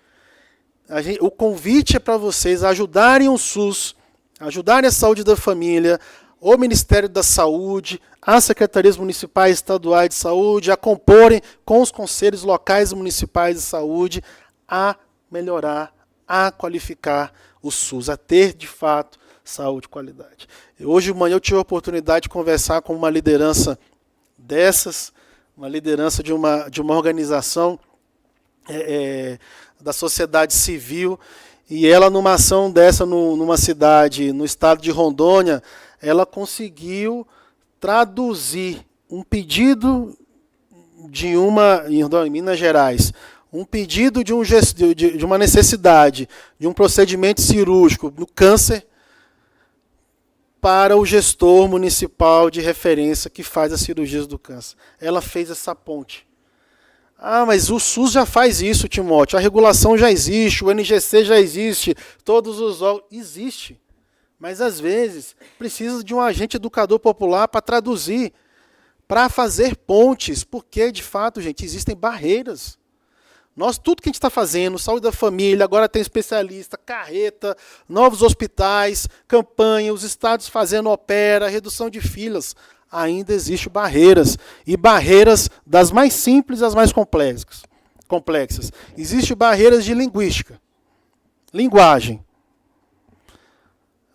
[SPEAKER 6] O convite é para vocês ajudarem o SUS, ajudarem a saúde da família, o Ministério da Saúde, as secretarias municipais e estaduais de saúde, a comporem com os conselhos locais e municipais de saúde, a melhorar, a qualificar o SUS, a ter, de fato, saúde e qualidade. Hoje de manhã eu tive a oportunidade de conversar com uma liderança dessas, uma liderança de uma organização da sociedade civil, e ela, numa ação dessa, numa cidade, no estado de Rondônia, ela conseguiu traduzir um pedido em Minas Gerais, um pedido de uma necessidade, de um procedimento cirúrgico no câncer, para o gestor municipal de referência que faz as cirurgias do câncer. Ela fez essa ponte. Ah, mas o SUS já faz isso, Timóteo. A regulação já existe, o NGC já existe, todos os órgãos... Existe. Mas, às vezes, precisa de um agente educador popular para traduzir, para fazer pontes, porque, de fato, gente, existem barreiras. Tudo que a gente está fazendo, saúde da família, agora tem especialista, carreta, novos hospitais, campanha, os estados fazendo opera, redução de filas. Ainda existem barreiras, e barreiras das mais simples às mais complexas. Existem barreiras de linguística, linguagem.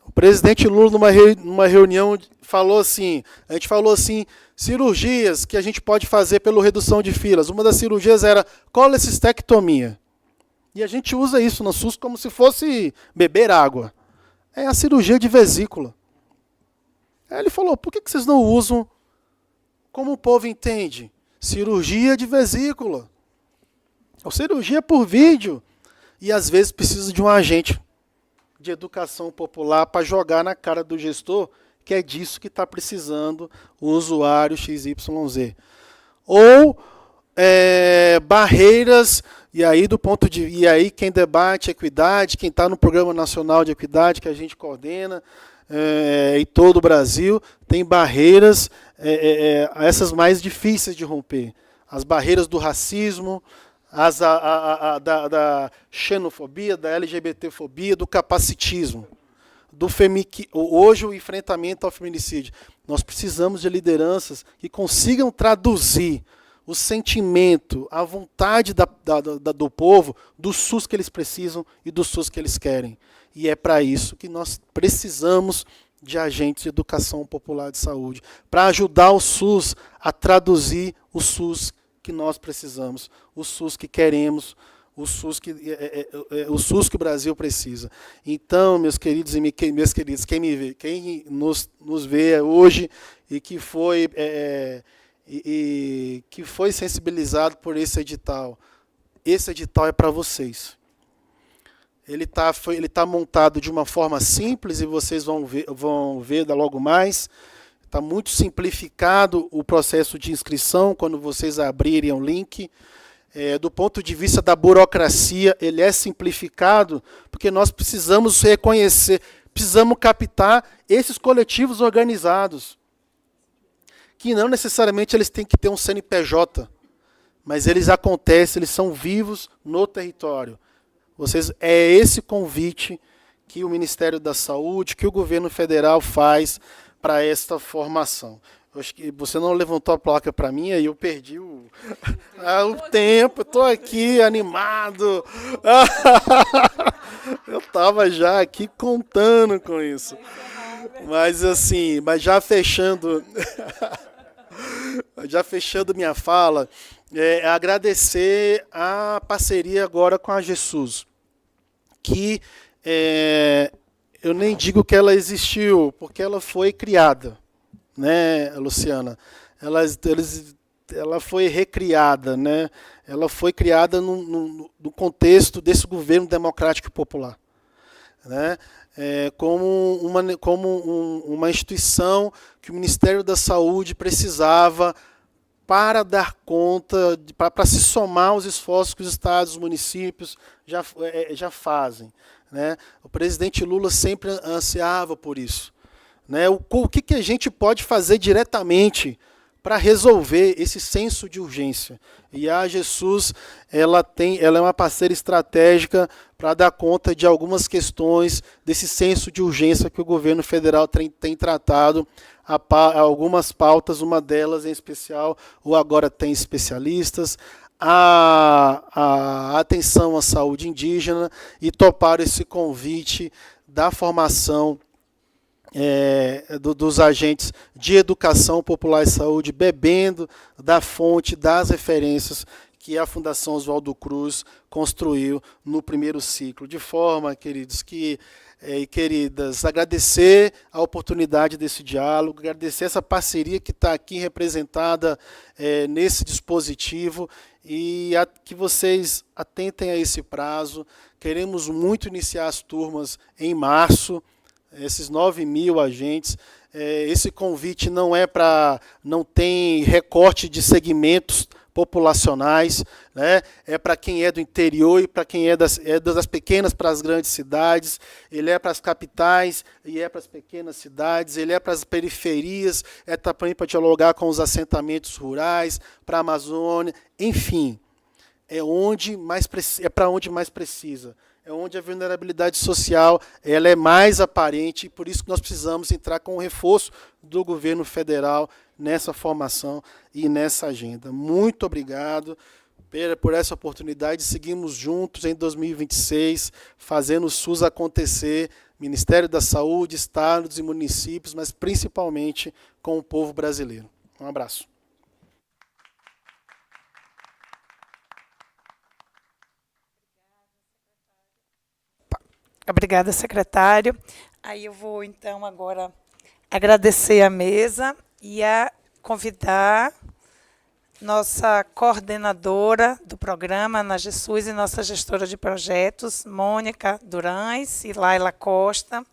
[SPEAKER 6] O presidente Lula, numa reunião, a gente falou assim, cirurgias que a gente pode fazer pela redução de filas. Uma das cirurgias era colecistectomia. E a gente usa isso no SUS como se fosse beber água. É a cirurgia de vesícula. Aí ele falou, por que vocês não usam como o povo entende? Cirurgia de vesícula. Ou cirurgia por vídeo. E às vezes precisa de um agente de educação popular para jogar na cara do gestor, que é disso que está precisando o usuário XYZ. Ou barreiras, e aí quem debate equidade, quem está no Programa Nacional de Equidade, que a gente coordena, em todo o Brasil, tem barreiras, essas mais difíceis de romper. As barreiras do racismo, da xenofobia, da LGBTfobia, do capacitismo, hoje o enfrentamento ao feminicídio. Nós precisamos de lideranças que consigam traduzir o sentimento, a vontade do povo, do SUS que eles precisam e do SUS que eles querem. E é para isso que nós precisamos de agentes de educação popular de saúde, para ajudar o SUS a traduzir o SUS que nós precisamos, o SUS que queremos, o SUS que o Brasil precisa. Então, meus queridos e minhas queridas, quem nos vê hoje e que foi sensibilizado por esse edital é para vocês. Ele tá montado de uma forma simples, e vocês vão ver logo mais. Está muito simplificado o processo de inscrição, quando vocês abrirem o link. Do ponto de vista da burocracia, ele é simplificado, porque nós precisamos reconhecer, precisamos captar esses coletivos organizados, que não necessariamente eles têm que ter um CNPJ, mas eles acontecem, eles são vivos no território. É esse convite que o Ministério da Saúde, que o governo federal faz para esta formação. Eu acho que você não levantou a placa para mim, aí eu perdi o tempo, estou aqui animado. Eu estava já aqui contando com isso. Mas já fechando minha fala, agradecer a parceria agora com a Jesus, que eu nem digo que ela existiu, porque ela foi criada, né, Luciana? Ela foi recriada, né? Ela foi criada no contexto desse governo democrático e popular, né? Como uma instituição que o Ministério da Saúde precisava para dar conta, para se somar aos esforços que os estados, os municípios já fazem. Né? O presidente Lula sempre ansiava por isso. Né? O que a gente pode fazer diretamente para resolver esse senso de urgência? E a Jesus, ela é uma parceira estratégica para dar conta de algumas questões desse senso de urgência que o governo federal tem tratado, algumas pautas, uma delas em especial, o Agora Tem Especialistas, a atenção à saúde indígena, e toparam esse convite da formação dos agentes de educação popular e saúde, bebendo da fonte, das referências que a Fundação Oswaldo Cruz construiu no primeiro ciclo. De forma, queridos e queridas, agradecer a oportunidade desse diálogo, agradecer essa parceria que está aqui representada nesse dispositivo, e que vocês atentem a esse prazo. Queremos muito iniciar as turmas em março, esses 9.000 agentes. Esse convite não tem recorte de segmentos populacionais, né? É para quem é do interior e para quem é das pequenas para as grandes cidades, ele é para as capitais e é para as pequenas cidades, ele é para as periferias, também para dialogar com os assentamentos rurais, para a Amazônia, enfim. é onde mais é para onde mais precisa. É onde a vulnerabilidade social ela é mais aparente, e por isso que nós precisamos entrar com o reforço do governo federal nessa formação e nessa agenda. Muito obrigado por essa oportunidade. Seguimos juntos em 2026, fazendo o SUS acontecer, Ministério da Saúde, estados e municípios, mas principalmente com o povo brasileiro. Um abraço.
[SPEAKER 1] Obrigada, secretário. Aí eu vou, então, agora agradecer a mesa e a convidar nossa coordenadora do programa, Ana Jesus, e nossa gestora de projetos, Mônica Durães e Laila Costa,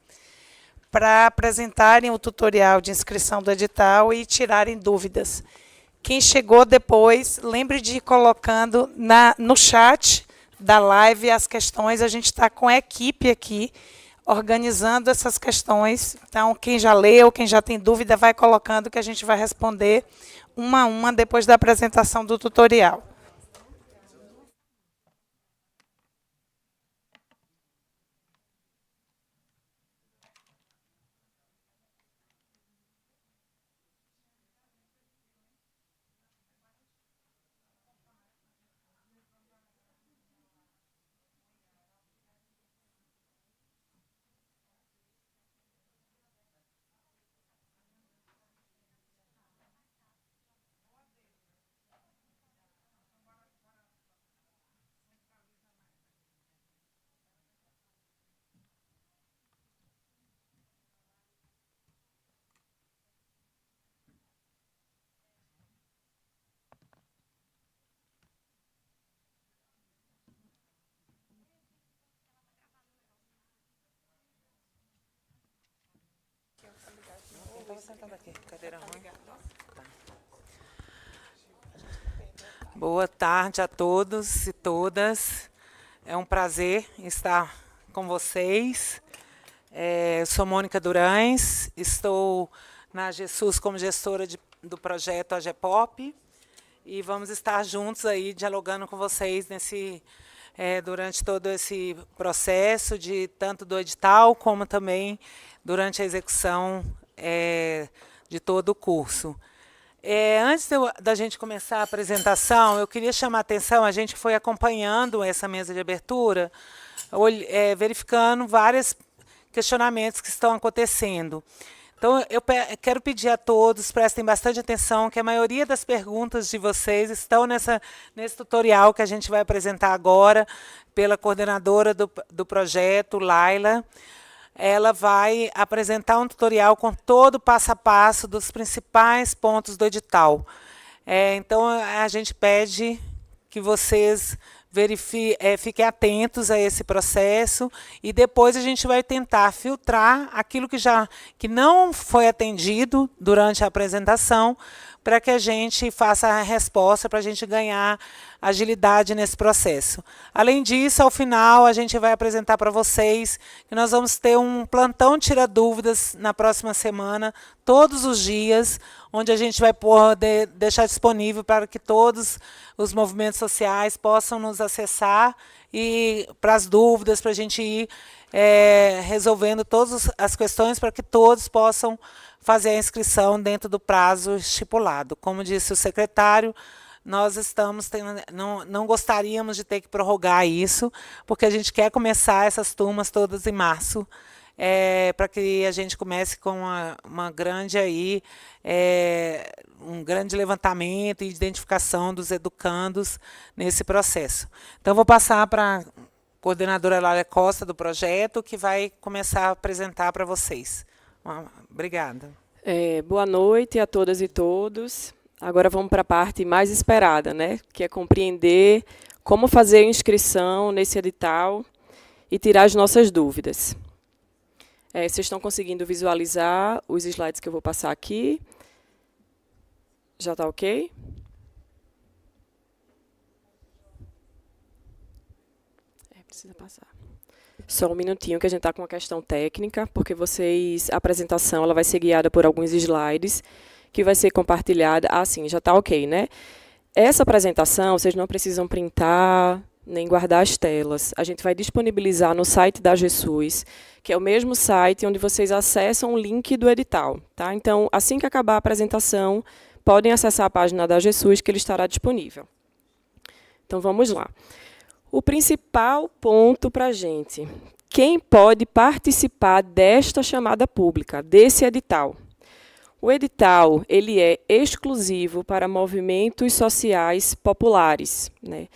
[SPEAKER 1] para apresentarem o tutorial de inscrição do edital e tirarem dúvidas. Quem chegou depois, lembre de ir colocando no chat da live as questões. A gente está com a equipe aqui organizando essas questões. Então, quem já leu, quem já tem dúvida, vai colocando que a gente vai responder uma a uma depois da apresentação do tutorial.
[SPEAKER 7] Boa tarde a todos e todas. É um prazer estar com vocês. Eu sou Mônica Durães, estou na Jesus como gestora do projeto AGEPOP e vamos estar juntos aí dialogando com vocês durante todo esse processo, tanto do edital como também durante a execução de todo o curso. Antes da gente começar a apresentação, eu queria chamar a atenção, a gente foi acompanhando essa mesa de abertura, verificando vários questionamentos que estão acontecendo. Então, eu quero pedir a todos, prestem bastante atenção, que a maioria das perguntas de vocês estão nesse tutorial que a gente vai apresentar agora, pela coordenadora do projeto, Laila. Ela vai apresentar um tutorial com todo o passo a passo dos principais pontos do edital. Então, a gente pede que vocês fiquem atentos a esse processo e depois a gente vai tentar filtrar aquilo que não foi atendido durante a apresentação, para que a gente faça a resposta, para a gente ganhar agilidade nesse processo. Além disso, ao final, a gente vai apresentar para vocês que nós vamos ter um plantão Tira Dúvidas na próxima semana, todos os dias, onde a gente vai poder deixar disponível para que todos os movimentos sociais possam nos acessar e para as dúvidas, para a gente ir resolvendo todas as questões para que todos possam fazer a inscrição dentro do prazo estipulado. Como disse o secretário, nós não gostaríamos de ter que prorrogar isso, porque a gente quer começar essas turmas todas em março, para que a gente comece com uma grande um grande levantamento e identificação dos educandos nesse processo. Então, vou passar para a coordenadora Laila Costa do projeto, que vai começar a apresentar para vocês. Obrigada.
[SPEAKER 8] Boa noite a todas e todos. Agora vamos para a parte mais esperada, né? Que é compreender como fazer a inscrição nesse edital e tirar as nossas dúvidas. Vocês estão conseguindo visualizar os slides que eu vou passar aqui? Já está ok? Precisa passar. Só um minutinho, que a gente está com uma questão técnica, porque a apresentação ela vai ser guiada por alguns slides, que vai ser compartilhada. Ah, sim, já está ok, né? essa apresentação, vocês não precisam printar nem guardar as telas. A gente vai disponibilizar no site da GESUS, que é o mesmo site onde vocês acessam o link do edital. Tá? Então, assim que acabar a apresentação, podem acessar a página da GESUS, que ele estará disponível. Então, vamos lá. O principal ponto para a gente: quem pode participar desta chamada pública, desse edital? O edital ele é exclusivo para movimentos sociais populares, né?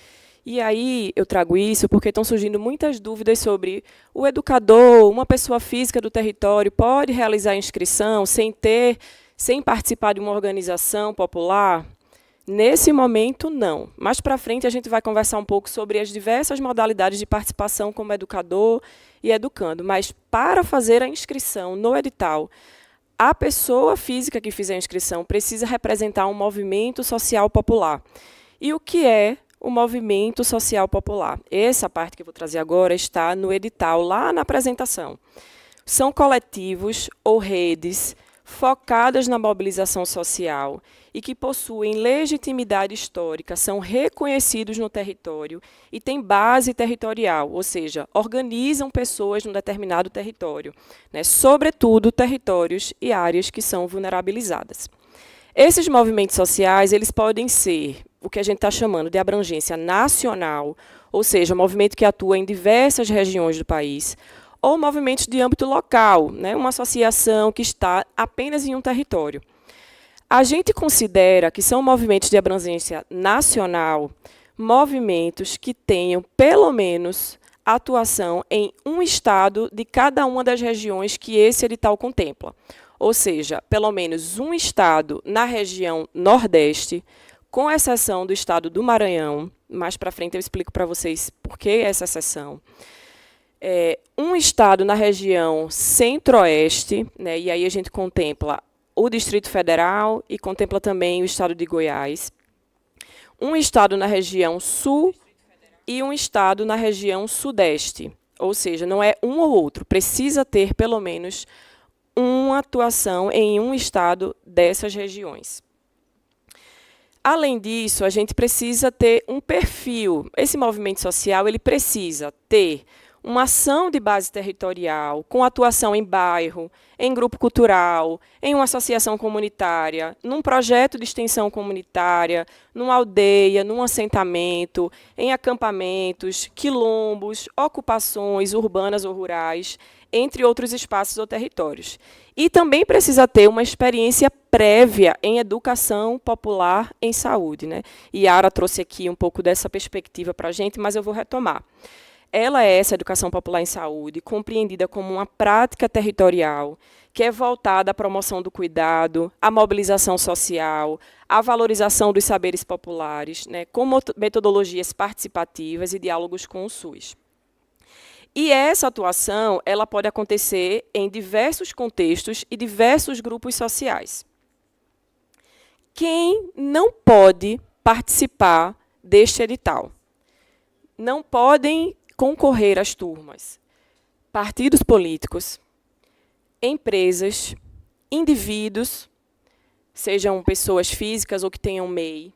[SPEAKER 8] E aí eu trago isso porque estão surgindo muitas dúvidas sobre o educador, uma pessoa física do território, pode realizar inscrição sem participar de uma organização popular? Nesse momento, não. Mais para frente, a gente vai conversar um pouco sobre as diversas modalidades de participação como educador e educando. Mas, para fazer a inscrição no edital, a pessoa física que fizer a inscrição precisa representar um movimento social popular. E o que é o movimento social popular? Essa parte que eu vou trazer agora está no edital, lá na apresentação. São coletivos ou redes focadas na mobilização social e que possuem legitimidade histórica, são reconhecidos no território e têm base territorial, ou seja, organizam pessoas num determinado território, né, sobretudo territórios e áreas que são vulnerabilizadas. Esses movimentos sociais eles podem ser o que a gente está chamando de abrangência nacional, ou seja, movimento que atua em diversas regiões do país, ou movimentos de âmbito local, né, uma associação que está apenas em um território. A gente considera que são movimentos de abrangência nacional, movimentos que tenham, pelo menos, atuação em um estado de cada uma das regiões que esse edital contempla. Ou seja, pelo menos um estado na região Nordeste, com exceção do estado do Maranhão. Mais para frente eu explico para vocês por que essa exceção. Um estado na região Centro-Oeste, né, e aí a gente contempla o Distrito Federal e contempla também o estado de Goiás. Um estado na região Sul e um estado na região Sudeste. Ou seja, não é um ou outro, precisa ter pelo menos uma atuação em um estado dessas regiões. Além disso, a gente precisa ter um perfil. Esse movimento social ele precisa ter uma ação de base territorial, com atuação em bairro, em grupo cultural, em uma associação comunitária, num projeto de extensão comunitária, numa aldeia, num assentamento, em acampamentos, quilombos, ocupações urbanas ou rurais, entre outros espaços ou territórios. E também precisa ter uma experiência prévia em educação popular em saúde, né? E a Ara trouxe aqui um pouco dessa perspectiva para a gente, mas eu vou retomar. Ela é essa educação popular em saúde, compreendida como uma prática territorial, que é voltada à promoção do cuidado, à mobilização social, à valorização dos saberes populares, né, com metodologias participativas e diálogos com o SUS. E essa atuação ela pode acontecer em diversos contextos e diversos grupos sociais. Quem não pode participar deste edital? Não podem concorrer às turmas partidos políticos, empresas, indivíduos, sejam pessoas físicas ou que tenham MEI,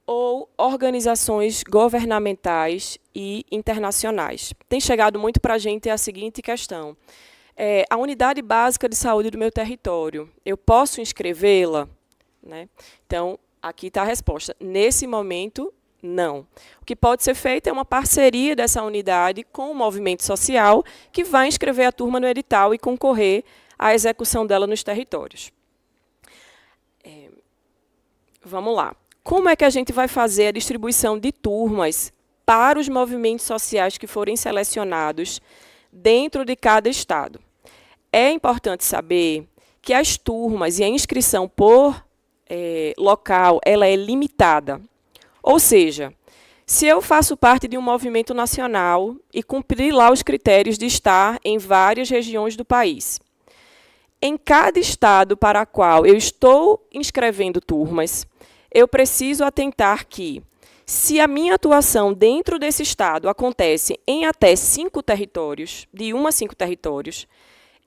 [SPEAKER 8] ou organizações governamentais e internacionais. Tem chegado muito para a gente a seguinte questão: a unidade básica de saúde do meu território, eu posso inscrevê-la? Né? Então, aqui está a resposta. Nesse momento, não. O que pode ser feito é uma parceria dessa unidade com o movimento social que vai inscrever a turma no edital e concorrer à execução dela nos territórios. Vamos lá. Como é que a gente vai fazer a distribuição de turmas para os movimentos sociais que forem selecionados dentro de cada estado? É importante saber que as turmas e a inscrição por local ela é limitada. Ou seja, se eu faço parte de um movimento nacional e cumprir lá os critérios de estar em várias regiões do país, em cada estado para o qual eu estou inscrevendo turmas, eu preciso atentar que, se a minha atuação dentro desse estado acontece em até 5 territórios, de 1 a 5 territórios,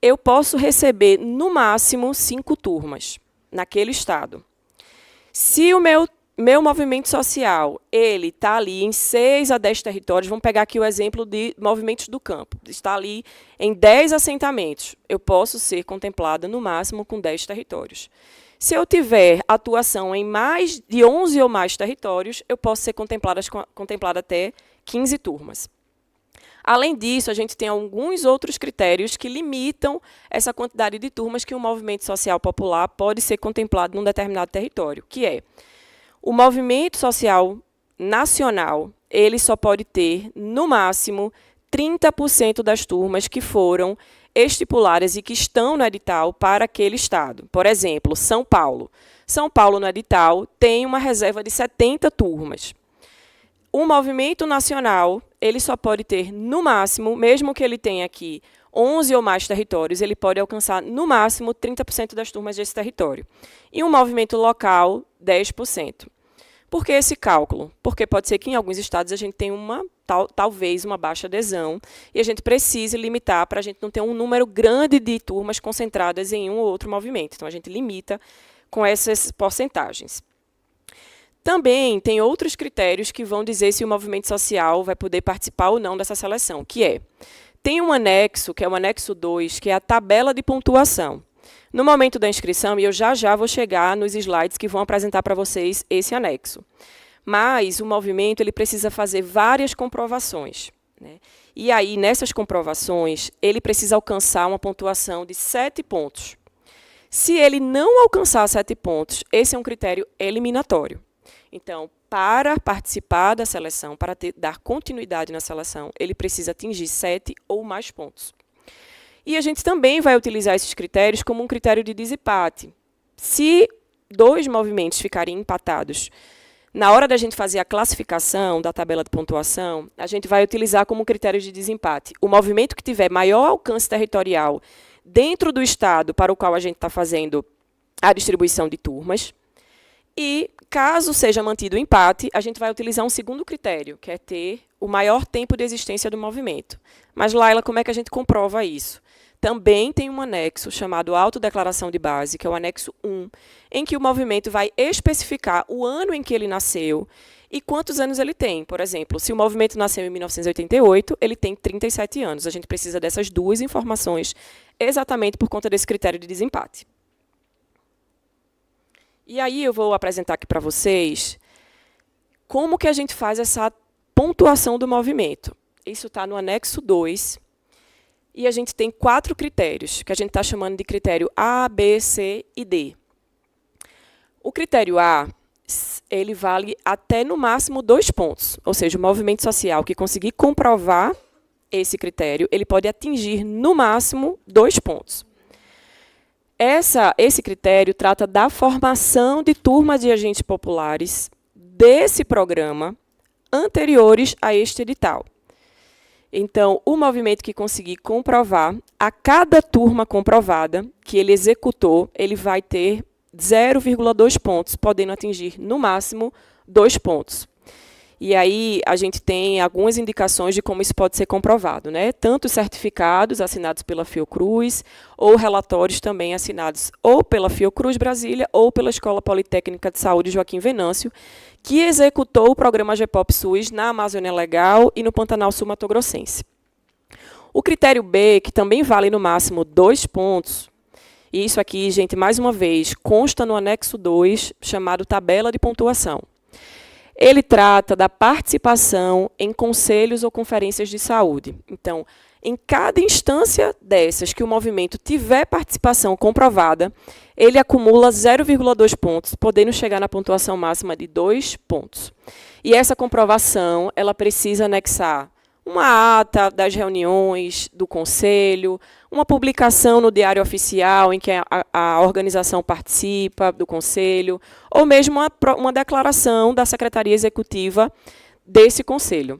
[SPEAKER 8] eu posso receber, no máximo, 5 turmas naquele estado. Se o meu movimento social, ele está ali em 6 a 10 territórios, vamos pegar aqui o exemplo de movimentos do campo, está ali em 10 assentamentos, eu posso ser contemplada no máximo com 10 territórios. Se eu tiver atuação em mais de 11 ou mais territórios, eu posso ser contemplada até 15 turmas. Além disso, a gente tem alguns outros critérios que limitam essa quantidade de turmas que um movimento social popular pode ser contemplado num determinado território, que é o movimento social nacional, ele só pode ter, no máximo, 30% das turmas que foram estipuladas e que estão no edital para aquele estado. Por exemplo, São Paulo. São Paulo, no edital, tem uma reserva de 70 turmas. O movimento nacional, ele só pode ter, no máximo, mesmo que ele tenha aqui 11 ou mais territórios, ele pode alcançar, no máximo, 30% das turmas desse território. E um movimento local, 10%. Por que esse cálculo? Porque pode ser que em alguns estados a gente tenha talvez uma baixa adesão e a gente precise limitar para a gente não ter um número grande de turmas concentradas em um ou outro movimento. Então, a gente limita com essas porcentagens. Também tem outros critérios que vão dizer se o movimento social vai poder participar ou não dessa seleção, que é, tem um anexo, que é o anexo 2, que é a tabela de pontuação. No momento da inscrição, e eu já vou chegar nos slides que vão apresentar para vocês esse anexo. Mas o movimento ele precisa fazer várias comprovações, né? E aí, nessas comprovações, ele precisa alcançar uma pontuação de 7 pontos. Se ele não alcançar 7 pontos, esse é um critério eliminatório. Então, para participar da seleção, para dar continuidade na seleção, ele precisa atingir 7 ou mais pontos. E a gente também vai utilizar esses critérios como um critério de desempate. Se 2 movimentos ficarem empatados, na hora da gente fazer a classificação da tabela de pontuação, a gente vai utilizar como critério de desempate o movimento que tiver maior alcance territorial dentro do estado para o qual a gente está fazendo a distribuição de turmas. E, caso seja mantido o empate, a gente vai utilizar um segundo critério, que é ter o maior tempo de existência do movimento. Mas, Laila, como é que a gente comprova isso? Também tem um anexo chamado Autodeclaração de Base, que é o anexo 1, em que o movimento vai especificar o ano em que ele nasceu e quantos anos ele tem. Por exemplo, se o movimento nasceu em 1988, ele tem 37 anos. A gente precisa dessas 2 informações exatamente por conta desse critério de desempate. E aí eu vou apresentar aqui para vocês como que a gente faz essa pontuação do movimento. Isso está no anexo 2. E a gente tem 4 critérios, que a gente está chamando de critério A, B, C e D. O critério A, ele vale até, no máximo, 2 pontos. Ou seja, o movimento social que conseguir comprovar esse critério, ele pode atingir, no máximo, 2 pontos. Esse critério trata da formação de turmas de agentes populares desse programa anteriores a este edital. Então, o movimento que conseguir comprovar, a cada turma comprovada que ele executou, ele vai ter 0,2 pontos, podendo atingir, no máximo, 2 pontos. E aí a gente tem algumas indicações de como isso pode ser comprovado, né? Tanto certificados assinados pela Fiocruz, ou relatórios também assinados ou pela Fiocruz Brasília ou pela Escola Politécnica de Saúde Joaquim Venâncio, que executou o programa GPOP SUS na Amazônia Legal e no Pantanal Sul Mato Grossense. O critério B, que também vale no máximo 2 pontos, e isso aqui, gente, mais uma vez, consta no anexo 2, chamado Tabela de Pontuação. Ele trata da participação em conselhos ou conferências de saúde. Então, em cada instância dessas que o movimento tiver participação comprovada, ele acumula 0,2 pontos, podendo chegar na pontuação máxima de 2 pontos. E essa comprovação, ela precisa anexar uma ata das reuniões do conselho, uma publicação no Diário Oficial em que a organização participa do conselho, ou mesmo uma declaração da Secretaria Executiva desse conselho.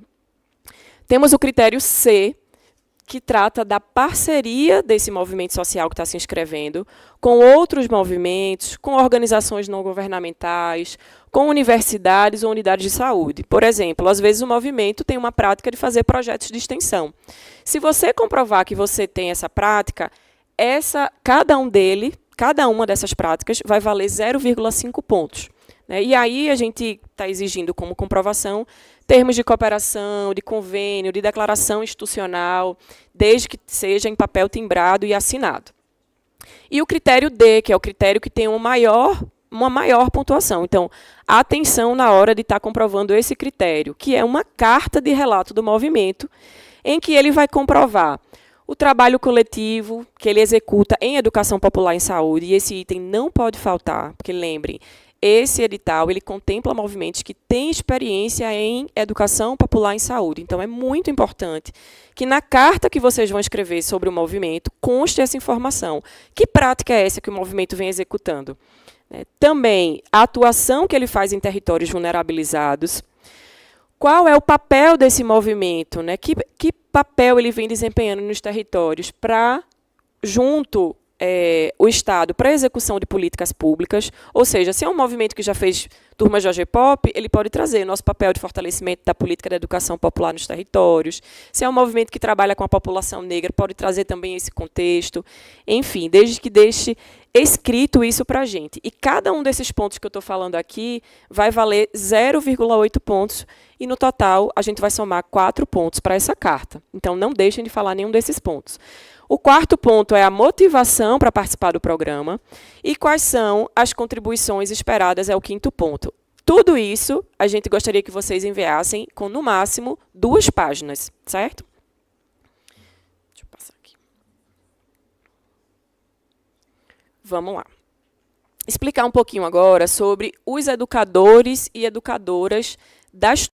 [SPEAKER 8] Temos o critério C, que trata da parceria desse movimento social que está se inscrevendo com outros movimentos, com organizações não governamentais, com universidades ou unidades de saúde. Por exemplo, às vezes o movimento tem uma prática de fazer projetos de extensão. Se você comprovar que você tem essa prática, cada uma dessas práticas vai valer 0,5 pontos. né? E aí a gente está exigindo como comprovação termos de cooperação, de convênio, de declaração institucional, desde que seja em papel timbrado e assinado. E o critério D, que é o critério que tem uma maior pontuação. Então, atenção na hora de estar comprovando esse critério, que é uma carta de relato do movimento, em que ele vai comprovar o trabalho coletivo que ele executa em educação popular em saúde, e esse item não pode faltar, porque lembrem, esse edital ele contempla movimentos que têm experiência em educação popular em saúde. Então, é muito importante que na carta que vocês vão escrever sobre o movimento conste essa informação. Que prática é essa que o movimento vem executando? Também, a atuação que ele faz em territórios vulnerabilizados. Qual é o papel desse movimento? Né? Que papel ele vem desempenhando nos territórios para, junto o Estado, para a execução de políticas públicas? Ou seja, se é um movimento que já fez turmas de OGPOP, ele pode trazer nosso papel de fortalecimento da política da educação popular nos territórios. Se é um movimento que trabalha com a população negra, pode trazer também esse contexto. Enfim, desde que deixe escrito isso para a gente. E cada um desses pontos que eu estou falando aqui vai valer 0,8 pontos, e no total a gente vai somar 4 pontos para essa carta. Então, não deixem de falar nenhum desses pontos. O quarto ponto é a motivação para participar do programa e quais são as contribuições esperadas, é o quinto ponto. Tudo isso a gente gostaria que vocês enviassem com, no máximo, 2 páginas, certo? Deixa eu passar aqui. Vamos lá. Explicar um pouquinho agora sobre os educadores e educadoras das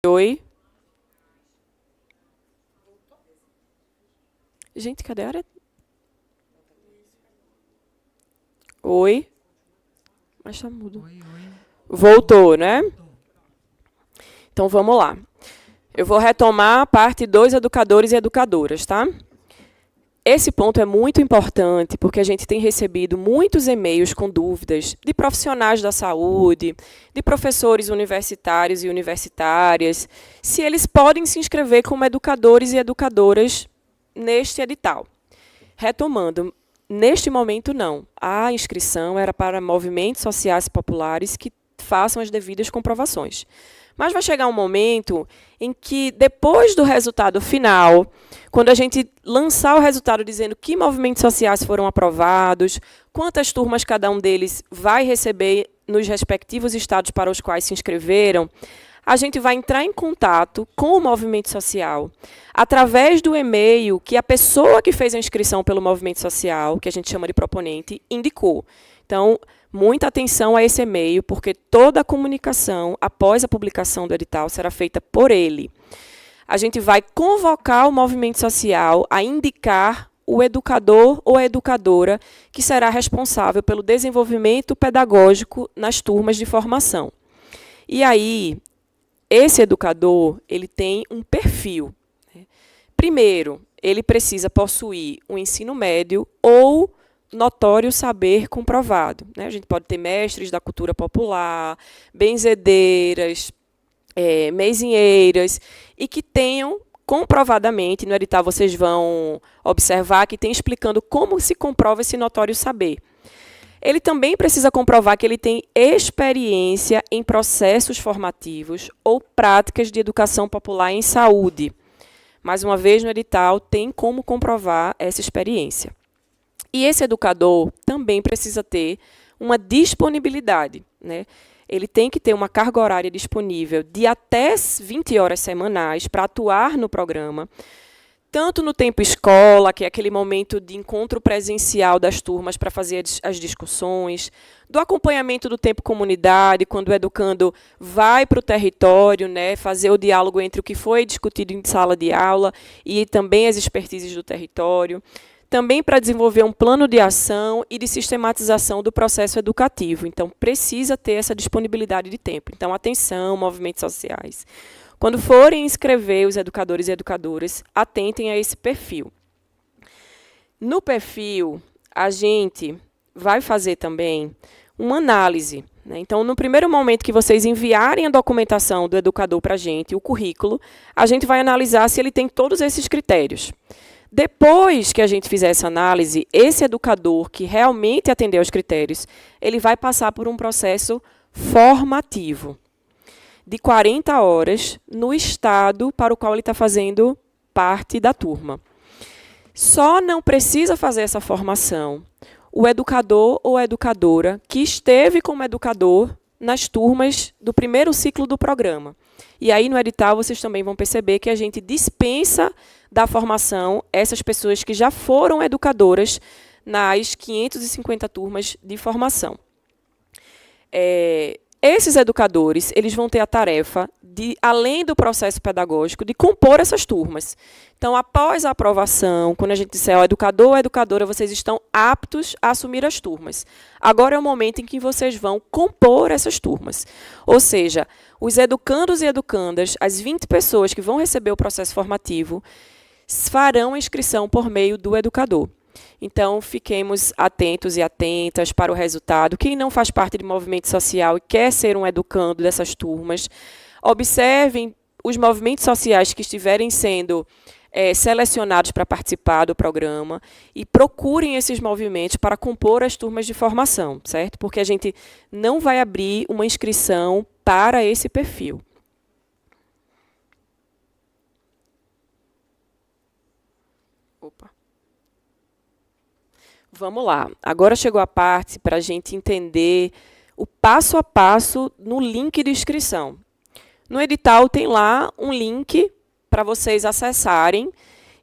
[SPEAKER 8] Oi. Gente, cadê a área? Oi. Mas tá mudo. Voltou, né? Então, vamos lá. Eu vou retomar a parte dos educadores e educadoras, tá? Esse ponto é muito importante, porque a gente tem recebido muitos e-mails com dúvidas de profissionais da saúde, de professores universitários e universitárias, se eles podem se inscrever como educadores e educadoras neste edital. Retomando, neste momento não. A inscrição era para movimentos sociais populares que façam as devidas comprovações. Mas vai chegar um momento em que, depois do resultado final, quando a gente lançar o resultado dizendo que movimentos sociais foram aprovados, quantas turmas cada um deles vai receber nos respectivos estados para os quais se inscreveram, a gente vai entrar em contato com o movimento social através do e-mail que a pessoa que fez a inscrição pelo movimento social, que a gente chama de proponente, indicou. Então, muita atenção a esse e-mail, porque toda a comunicação após a publicação do edital será feita por ele. A gente vai convocar o movimento social a indicar o educador ou a educadora que será responsável pelo desenvolvimento pedagógico nas turmas de formação. E aí, esse educador ele tem um perfil. Primeiro, ele precisa possuir um ensino médio ou notório saber comprovado. Né? A gente pode ter mestres da cultura popular, benzedeiras, mesinheiras, e que tenham comprovadamente, no edital vocês vão observar que tem explicando como se comprova esse notório saber. Ele também precisa comprovar que ele tem experiência em processos formativos ou práticas de educação popular em saúde. Mais uma vez, no edital, tem como comprovar essa experiência. E esse educador também precisa ter uma disponibilidade, né? Ele tem que ter uma carga horária disponível de até 20 horas semanais para atuar no programa, tanto no tempo escola, que é aquele momento de encontro presencial das turmas para fazer as discussões, do acompanhamento do tempo comunidade, quando o educando vai para o território, né, fazer o diálogo entre o que foi discutido em sala de aula e também as expertises do território, também para desenvolver um plano de ação e de sistematização do processo educativo. Então, precisa ter essa disponibilidade de tempo. Então, atenção, movimentos sociais. Quando forem inscrever os educadores e educadoras, atentem a esse perfil. No perfil, a gente vai fazer também uma análise, né? Então, no primeiro momento que vocês enviarem a documentação do educador para a gente, o currículo, a gente vai analisar se ele tem todos esses critérios. Depois que a gente fizer essa análise, esse educador que realmente atendeu aos critérios, ele vai passar por um processo formativo de 40 horas no estado para o qual ele está fazendo parte da turma. Só não precisa fazer essa formação o educador ou educadora que esteve como educador nas turmas do primeiro ciclo do programa. E aí, no edital, vocês também vão perceber que a gente dispensa da formação essas pessoas que já foram educadoras nas 550 turmas de formação. Esses educadores, eles vão ter a tarefa de, além do processo pedagógico, de compor essas turmas. Então, após a aprovação, quando a gente disser, ó, educador ou educadora, vocês estão aptos a assumir as turmas. Agora é o momento em que vocês vão compor essas turmas. Ou seja, os educandos e educandas, as 20 pessoas que vão receber o processo formativo, farão a inscrição por meio do educador. Então, fiquemos atentos e atentas para o resultado. Quem não faz parte de movimento social e quer ser um educando dessas turmas, observem os movimentos sociais que estiverem sendo selecionados para participar do programa e procurem esses movimentos para compor as turmas de formação, certo? Porque a gente não vai abrir uma inscrição para esse perfil. Opa. Vamos lá. Agora chegou a parte para a gente entender o passo a passo no link de inscrição. No edital tem lá um link para vocês acessarem,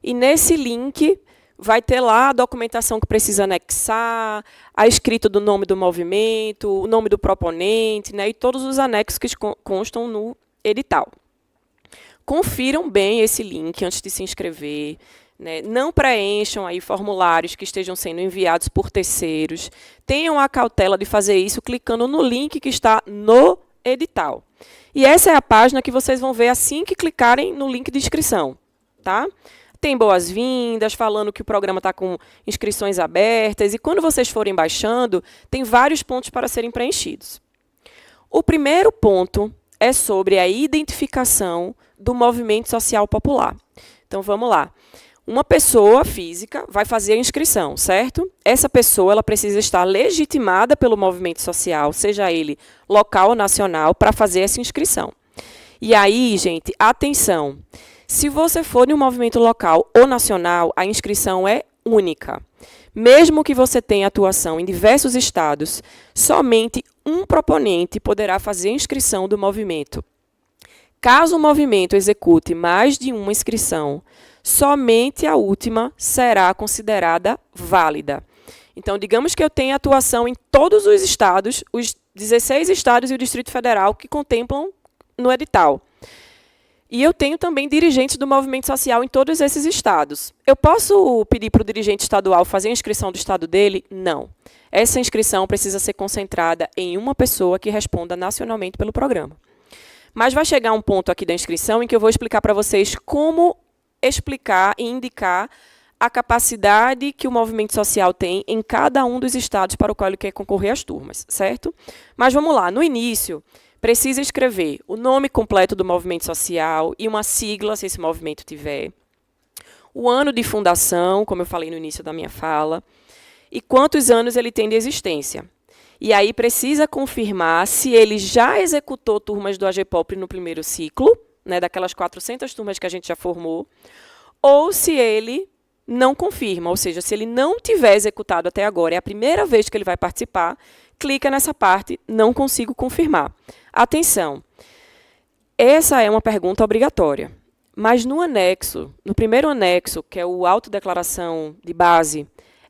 [SPEAKER 8] e nesse link vai ter lá a documentação que precisa anexar, a escrita do nome do movimento, o nome do proponente, né, e todos os anexos que constam no edital. Confiram bem esse link antes de se inscrever, né? Não preencham aí formulários que estejam sendo enviados por terceiros. Tenham a cautela de fazer isso clicando no link que está no edital. E essa é a página que vocês vão ver assim que clicarem no link de inscrição, tá? Tem boas-vindas, falando que o programa está com inscrições abertas, e quando vocês forem baixando, tem vários pontos para serem preenchidos. O primeiro ponto é sobre a identificação do movimento social popular. Então, vamos lá. Uma pessoa física vai fazer a inscrição, certo? Essa pessoa ela precisa estar legitimada pelo movimento social, seja ele local ou nacional, para fazer essa inscrição. E aí, gente, atenção. Se você for de um movimento local ou nacional, a inscrição é única. Mesmo que você tenha atuação em diversos estados, somente um proponente poderá fazer a inscrição do movimento. Caso o movimento execute mais de uma inscrição, somente a última será considerada válida. Então, digamos que eu tenha atuação em todos os estados, os 16 estados e o Distrito Federal que contemplam no edital. E eu tenho também dirigentes do movimento social em todos esses estados. Eu posso pedir para o dirigente estadual fazer a inscrição do estado dele? Não. Essa inscrição precisa ser concentrada em uma pessoa que responda nacionalmente pelo programa. Mas vai chegar um ponto aqui da inscrição em que eu vou explicar para vocês como explicar e indicar a capacidade que o movimento social tem em cada um dos estados para o qual ele quer concorrer às turmas, certo? Mas vamos lá, no início, precisa escrever o nome completo do movimento social e uma sigla, se esse movimento tiver, o ano de fundação, como eu falei no início da minha fala, e quantos anos ele tem de existência. E aí precisa confirmar se ele já executou turmas do AGPOP no primeiro ciclo, né, daquelas 400 turmas que a gente já formou, ou se ele não confirma, ou seja, se ele não tiver executado até agora, é a primeira vez que ele vai participar, clica nessa parte, não consigo confirmar. Atenção, essa é uma pergunta obrigatória, Mas no anexo, no primeiro anexo, que é o autodeclaração de base,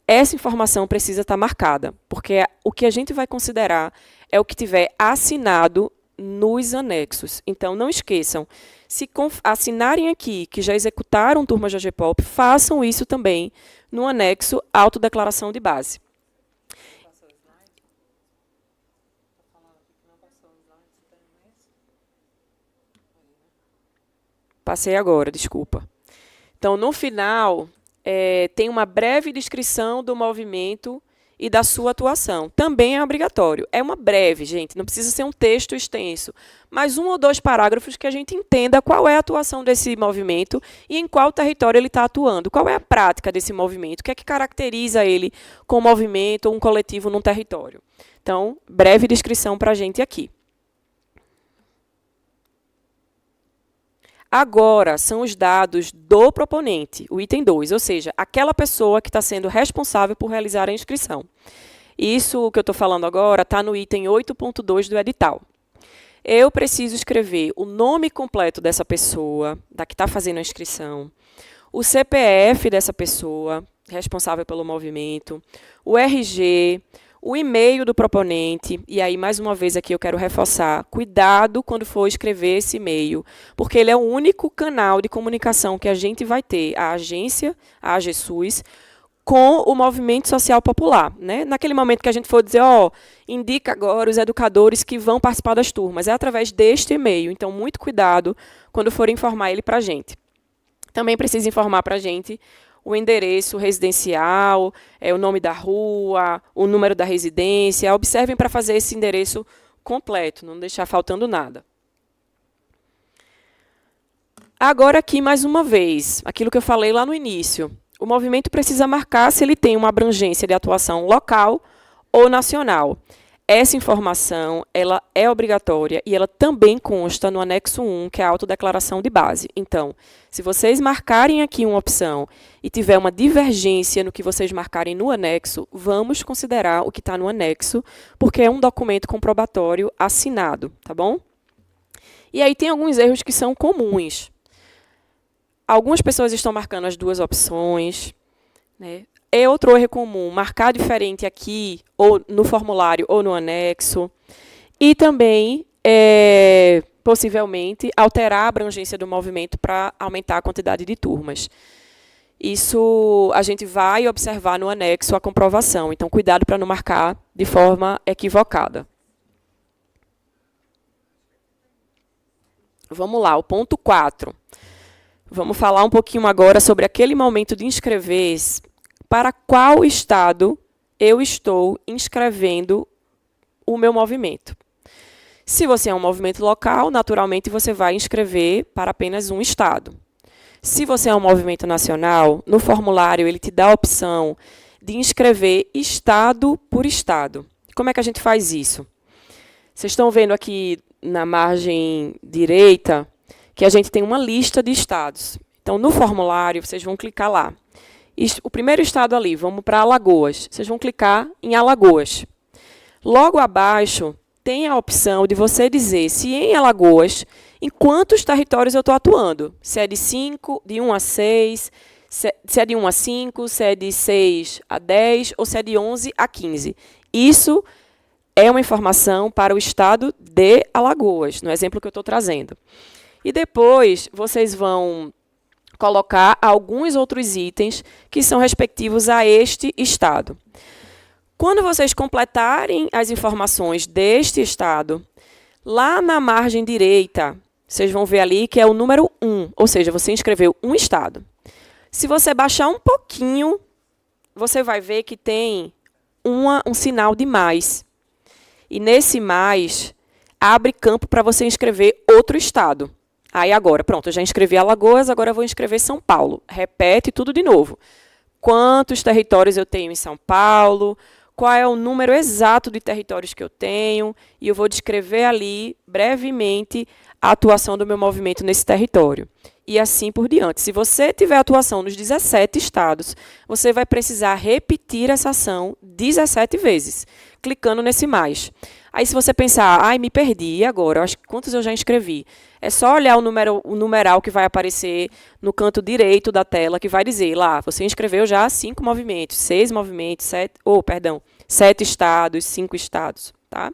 [SPEAKER 8] essa informação precisa estar marcada, porque o que a gente vai considerar é o que tiver assinado nos anexos. Então, não esqueçam, se assinarem aqui que já executaram turma de AGPOP, façam isso também no anexo autodeclaração de base. Passei agora, desculpa. Então, no final, tem uma breve descrição do movimento e da sua atuação. Também é obrigatório. É uma breve, gente, não precisa ser um texto extenso, mas 1 ou 2 parágrafos que a gente entenda qual é a atuação desse movimento e em qual território ele está atuando, qual é a prática desse movimento, o que é que caracteriza ele como movimento ou um coletivo num território. Então, breve descrição para a gente aqui. Agora, são os dados do proponente, o item 2, ou seja, aquela pessoa que está sendo responsável por realizar a inscrição. Isso que eu estou falando agora está no item 8.2 do edital. Eu preciso escrever o nome completo dessa pessoa, da que está fazendo a inscrição, o CPF dessa pessoa, responsável pelo movimento, o RG, o e-mail do proponente, e aí, mais uma vez, aqui eu quero reforçar, cuidado quando for escrever esse e-mail, porque ele é o único canal de comunicação que a gente vai ter, a agência, a AGSUS, com o movimento social popular. Né? Naquele momento que a gente for dizer, indica agora os educadores que vão participar das turmas, é através deste e-mail, então, muito cuidado quando for informar ele para a gente. Também precisa informar para a gente o endereço residencial, o nome da rua, o número da residência. Observem para fazer esse endereço completo, não deixar faltando nada. Agora aqui, mais uma vez, aquilo que eu falei lá no início. O movimento precisa marcar se ele tem uma abrangência de atuação local ou nacional. Essa informação ela é obrigatória e ela também consta no anexo 1, que é a autodeclaração de base. Então, se vocês marcarem aqui uma opção e tiver uma divergência no que vocês marcarem no anexo, vamos considerar o que está no anexo, porque é um documento comprobatório assinado, tá bom? E aí tem alguns erros que são comuns. Algumas pessoas estão marcando as 2 opções, né? É outro erro comum, marcar diferente aqui, ou no formulário, ou no anexo. E também, possivelmente, alterar a abrangência do movimento para aumentar a quantidade de turmas. Isso a gente vai observar no anexo a comprovação. Então, cuidado para não marcar de forma equivocada. Vamos lá, o ponto 4. Vamos falar um pouquinho agora sobre aquele momento de inscrever para qual estado eu estou inscrevendo o meu movimento. Se você é um movimento local, naturalmente você vai inscrever para apenas um estado. Se você é um movimento nacional, no formulário ele te dá a opção de inscrever estado por estado. Como é que a gente faz isso? Vocês estão vendo aqui na margem direita que a gente tem uma lista de estados. Então, no formulário, vocês vão clicar lá. O primeiro estado ali, vamos para Alagoas. Vocês vão clicar em Alagoas. Logo abaixo, tem a opção de você dizer se em Alagoas, em quantos territórios eu estou atuando. Se é de 1 a 6, se é de 1 a 5, se é de 6 a 10 ou se é de 11 a 15. Isso é uma informação para o estado de Alagoas, no exemplo que eu estou trazendo. E depois, vocês vão colocar alguns outros itens que são respectivos a este estado. Quando vocês completarem as informações deste estado, lá na margem direita, vocês vão ver ali que é o número 1, ou seja, você inscreveu um estado. Se você baixar um pouquinho, você vai ver que tem um sinal de mais. E nesse mais, abre campo para você inscrever outro estado. Aí agora, pronto, eu já inscrevi Alagoas, agora eu vou inscrever São Paulo. Repete tudo de novo. Quantos territórios eu tenho em São Paulo? Qual é o número exato de territórios que eu tenho? E eu vou descrever ali, brevemente, a atuação do meu movimento nesse território. e assim por diante. Se você tiver atuação nos 17 estados, você vai precisar repetir essa ação 17 vezes, clicando nesse mais. Aí, se você pensar, ai, me perdi, e agora? Eu acho que quantos eu já inscrevi? É só olhar o numeral que vai aparecer no canto direito da tela, que vai dizer lá, você inscreveu já 5 movimentos, 6 movimentos, 7 estados, 5 estados, tá?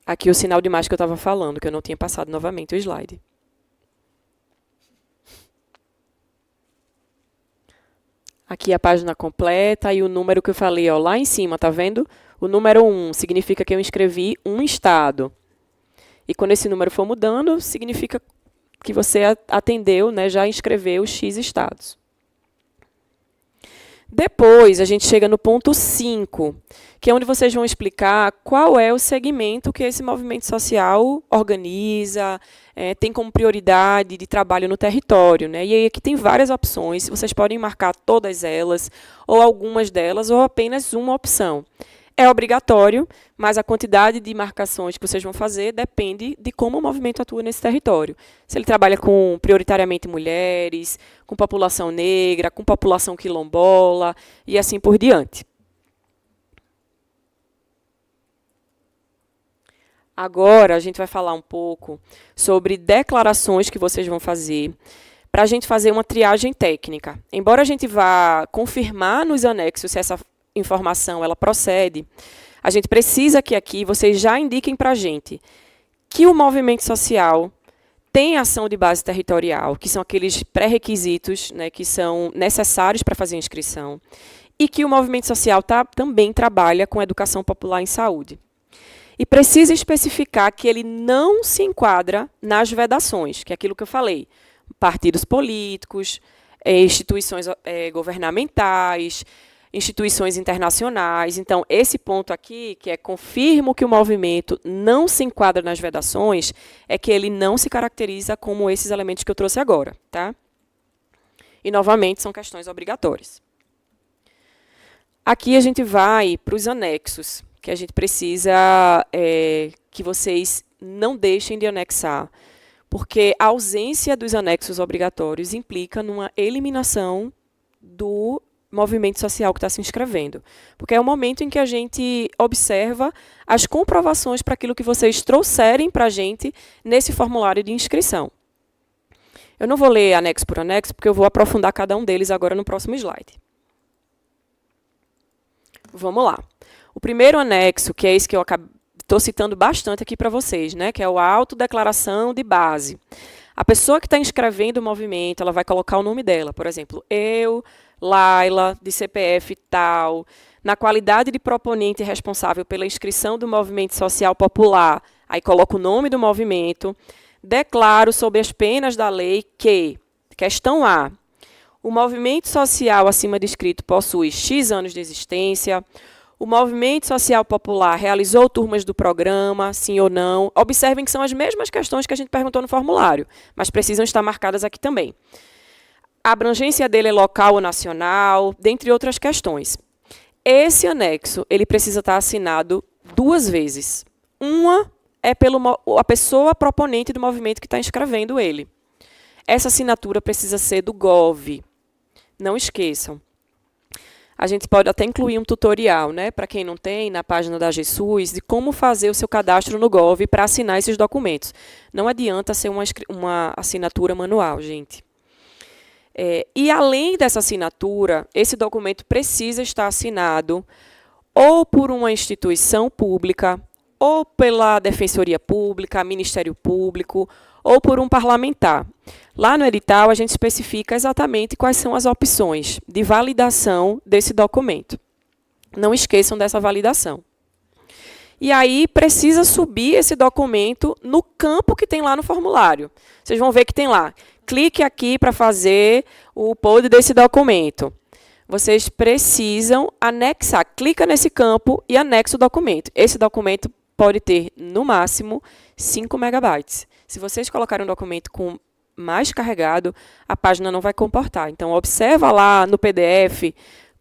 [SPEAKER 8] Aqui o sinal de mais que eu estava falando, que eu não tinha passado novamente o slide. Aqui a página completa e o número que eu falei, ó, lá em cima, tá vendo? O número 1 significa que eu inscrevi um estado. E quando esse número for mudando, significa que você atendeu, né, já inscreveu X estados. Depois, a gente chega no ponto 5, que é onde vocês vão explicar qual é o segmento que esse movimento social organiza, tem como prioridade de trabalho no território, né? E aí aqui tem várias opções, vocês podem marcar todas elas, ou algumas delas, ou apenas uma opção. É obrigatório, mas a quantidade de marcações que vocês vão fazer depende de como o movimento atua nesse território. Se ele trabalha com, prioritariamente, mulheres, com população negra, com população quilombola, e assim por diante. Agora, a gente vai falar um pouco sobre declarações que vocês vão fazer, para a gente fazer uma triagem técnica. Embora a gente vá confirmar nos anexos se essa informação ela procede, a gente precisa que aqui vocês já indiquem para a gente que o movimento social tem ação de base territorial, que são aqueles pré-requisitos, né, que são necessários para fazer a inscrição, e que o movimento social também trabalha com educação popular em saúde. E precisa especificar que ele não se enquadra nas vedações, que é aquilo que eu falei, partidos políticos, instituições governamentais, instituições internacionais. Então, esse ponto aqui, que é confirmo que o movimento não se enquadra nas vedações, é que ele não se caracteriza como esses elementos que eu trouxe agora, tá? E, novamente, são questões obrigatórias. Aqui a gente vai para os anexos, que a gente precisa que vocês não deixem de anexar, porque a ausência dos anexos obrigatórios implica numa eliminação do movimento social que está se inscrevendo. Porque é o momento em que a gente observa as comprovações para aquilo que vocês trouxerem para a gente nesse formulário de inscrição. Eu não vou ler anexo por anexo, porque eu vou aprofundar cada um deles agora no próximo slide. Vamos lá. O primeiro anexo, que é esse que eu estou citando bastante aqui para vocês, né, que é a autodeclaração de base. A pessoa que está inscrevendo o movimento, ela vai colocar o nome dela. Por exemplo, eu, Laila, de CPF tal, na qualidade de proponente responsável pela inscrição do movimento social popular, aí coloca o nome do movimento, declaro sob as penas da lei que, questão A, o movimento social acima descrito possui X anos de existência, o movimento social popular realizou turmas do programa, sim ou não. Observem que são as mesmas questões que a gente perguntou no formulário, mas precisam estar marcadas aqui também. A abrangência dele é local ou nacional, dentre outras questões. Esse anexo ele precisa estar assinado 2 vezes. Uma é pela pessoa proponente do movimento que está inscrevendo ele. Essa assinatura precisa ser do GOV. Não esqueçam. A gente pode até incluir um tutorial, né, para quem não tem, na página da GESUS, de como fazer o seu cadastro no GOV para assinar esses documentos. Não adianta ser uma assinatura manual, gente. E além dessa assinatura, esse documento precisa estar assinado ou por uma instituição pública, ou pela Defensoria Pública, Ministério Público, ou por um parlamentar. Lá no edital, a gente especifica exatamente quais são as opções de validação desse documento. Não esqueçam dessa validação. E aí, precisa subir esse documento no campo que tem lá no formulário. Vocês vão ver que tem lá. Clique aqui para fazer o upload desse documento. Vocês precisam anexar. Clica nesse campo e anexa o documento. Esse documento pode ter, no máximo, 5 megabytes. Se vocês colocarem um documento com mais carregado, a página não vai comportar. Então, observa lá no PDF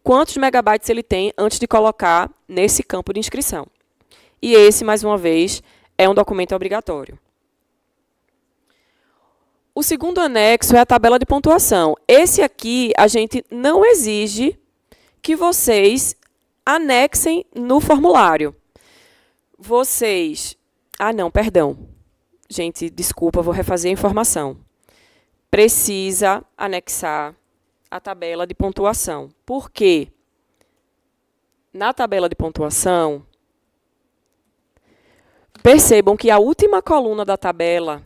[SPEAKER 8] quantos megabytes ele tem antes de colocar nesse campo de inscrição. E esse, mais uma vez, é um documento obrigatório. O segundo anexo é a tabela de pontuação. Esse aqui, a gente não exige que vocês anexem no formulário. Vocês... Ah, não, perdão. Gente, desculpa, vou refazer a informação. Precisa anexar a tabela de pontuação. Por quê? Na tabela de pontuação, percebam que a última coluna da tabela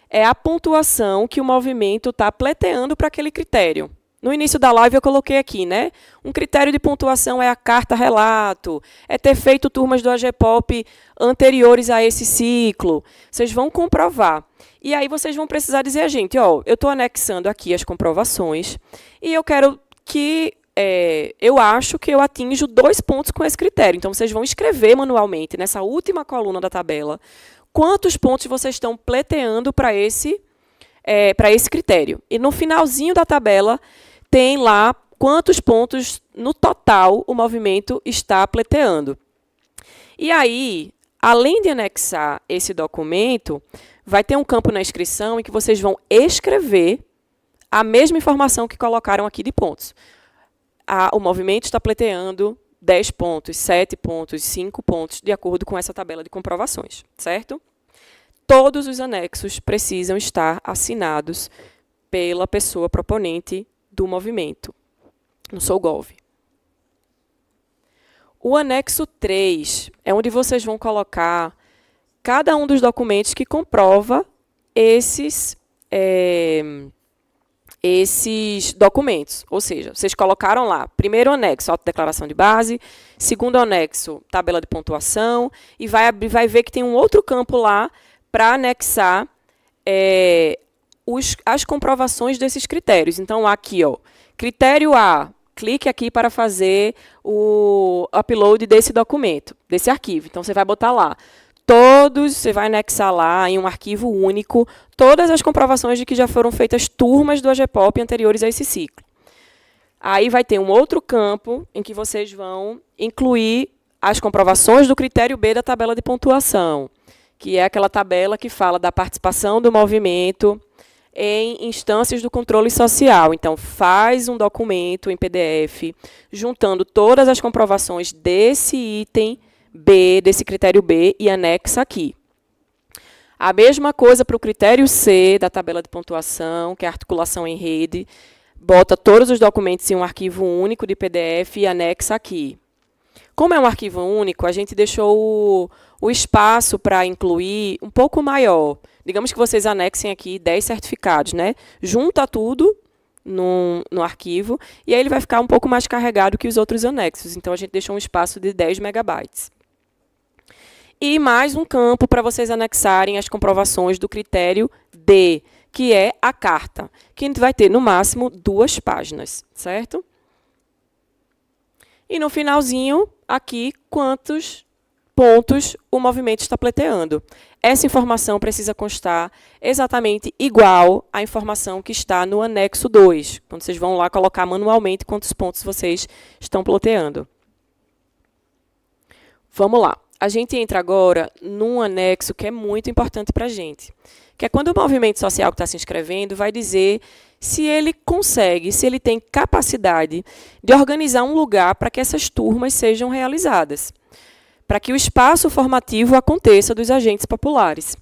[SPEAKER 8] é a pontuação que o movimento está pleiteando para aquele critério. No início da live eu coloquei aqui, né? Um critério de pontuação é a carta-relato, é ter feito turmas do AGPOP anteriores a esse ciclo. Vocês vão comprovar. E aí vocês vão precisar dizer a gente, ó, eu estou anexando aqui as comprovações e eu quero que... eu acho que eu atinjo 2 pontos com esse critério. Então, vocês vão escrever manualmente, nessa última coluna da tabela, quantos pontos vocês estão pleiteando para esse critério. E no finalzinho da tabela, tem lá quantos pontos, no total, o movimento está pleiteando. E aí, além de anexar esse documento, vai ter um campo na inscrição em que vocês vão escrever a mesma informação que colocaram aqui de pontos. O movimento está pleiteando 10 pontos, 7 pontos, 5 pontos, de acordo com essa tabela de comprovações, certo? Todos os anexos precisam estar assinados pela pessoa proponente do movimento, no SouGov. O anexo 3 é onde vocês vão colocar cada um dos documentos que comprova esses documentos. Ou seja, vocês colocaram lá, primeiro anexo, autodeclaração de base, segundo anexo, tabela de pontuação, e vai ver que tem um outro campo lá para anexar as comprovações desses critérios. Então, aqui, ó, critério A, clique aqui para fazer o upload desse documento, desse arquivo. Então, você vai botar lá. Você vai anexar lá, em um arquivo único, todas as comprovações de que já foram feitas turmas do AGPOP anteriores a esse ciclo. Aí vai ter um outro campo em que vocês vão incluir as comprovações do critério B da tabela de pontuação, que é aquela tabela que fala da participação do movimento em instâncias do controle social. Então, faz um documento em PDF, juntando todas as comprovações desse item B, desse critério B, e anexa aqui. A mesma coisa para o critério C da tabela de pontuação, que é a articulação em rede, bota todos os documentos em um arquivo único de PDF e anexa aqui. Como é um arquivo único, a gente deixou o espaço para incluir um pouco maior. Digamos que vocês anexem aqui 10 certificados, né? Junta tudo no arquivo, e aí ele vai ficar um pouco mais carregado que os outros anexos. Então, a gente deixou um espaço de 10 megabytes. E mais um campo para vocês anexarem as comprovações do critério D, que é a carta, que vai ter, no máximo, 2 páginas, certo? E no finalzinho, aqui, quantos pontos o movimento está pleiteando. Essa informação precisa constar exatamente igual à informação que está no anexo 2, quando vocês vão lá colocar manualmente quantos pontos vocês estão pleiteando. Vamos lá. A gente entra agora num anexo que é muito importante para a gente, que é quando o movimento social que está se inscrevendo vai dizer se ele consegue, se ele tem capacidade de organizar um lugar para que essas turmas sejam realizadas, para que o espaço formativo aconteça dos agentes populares.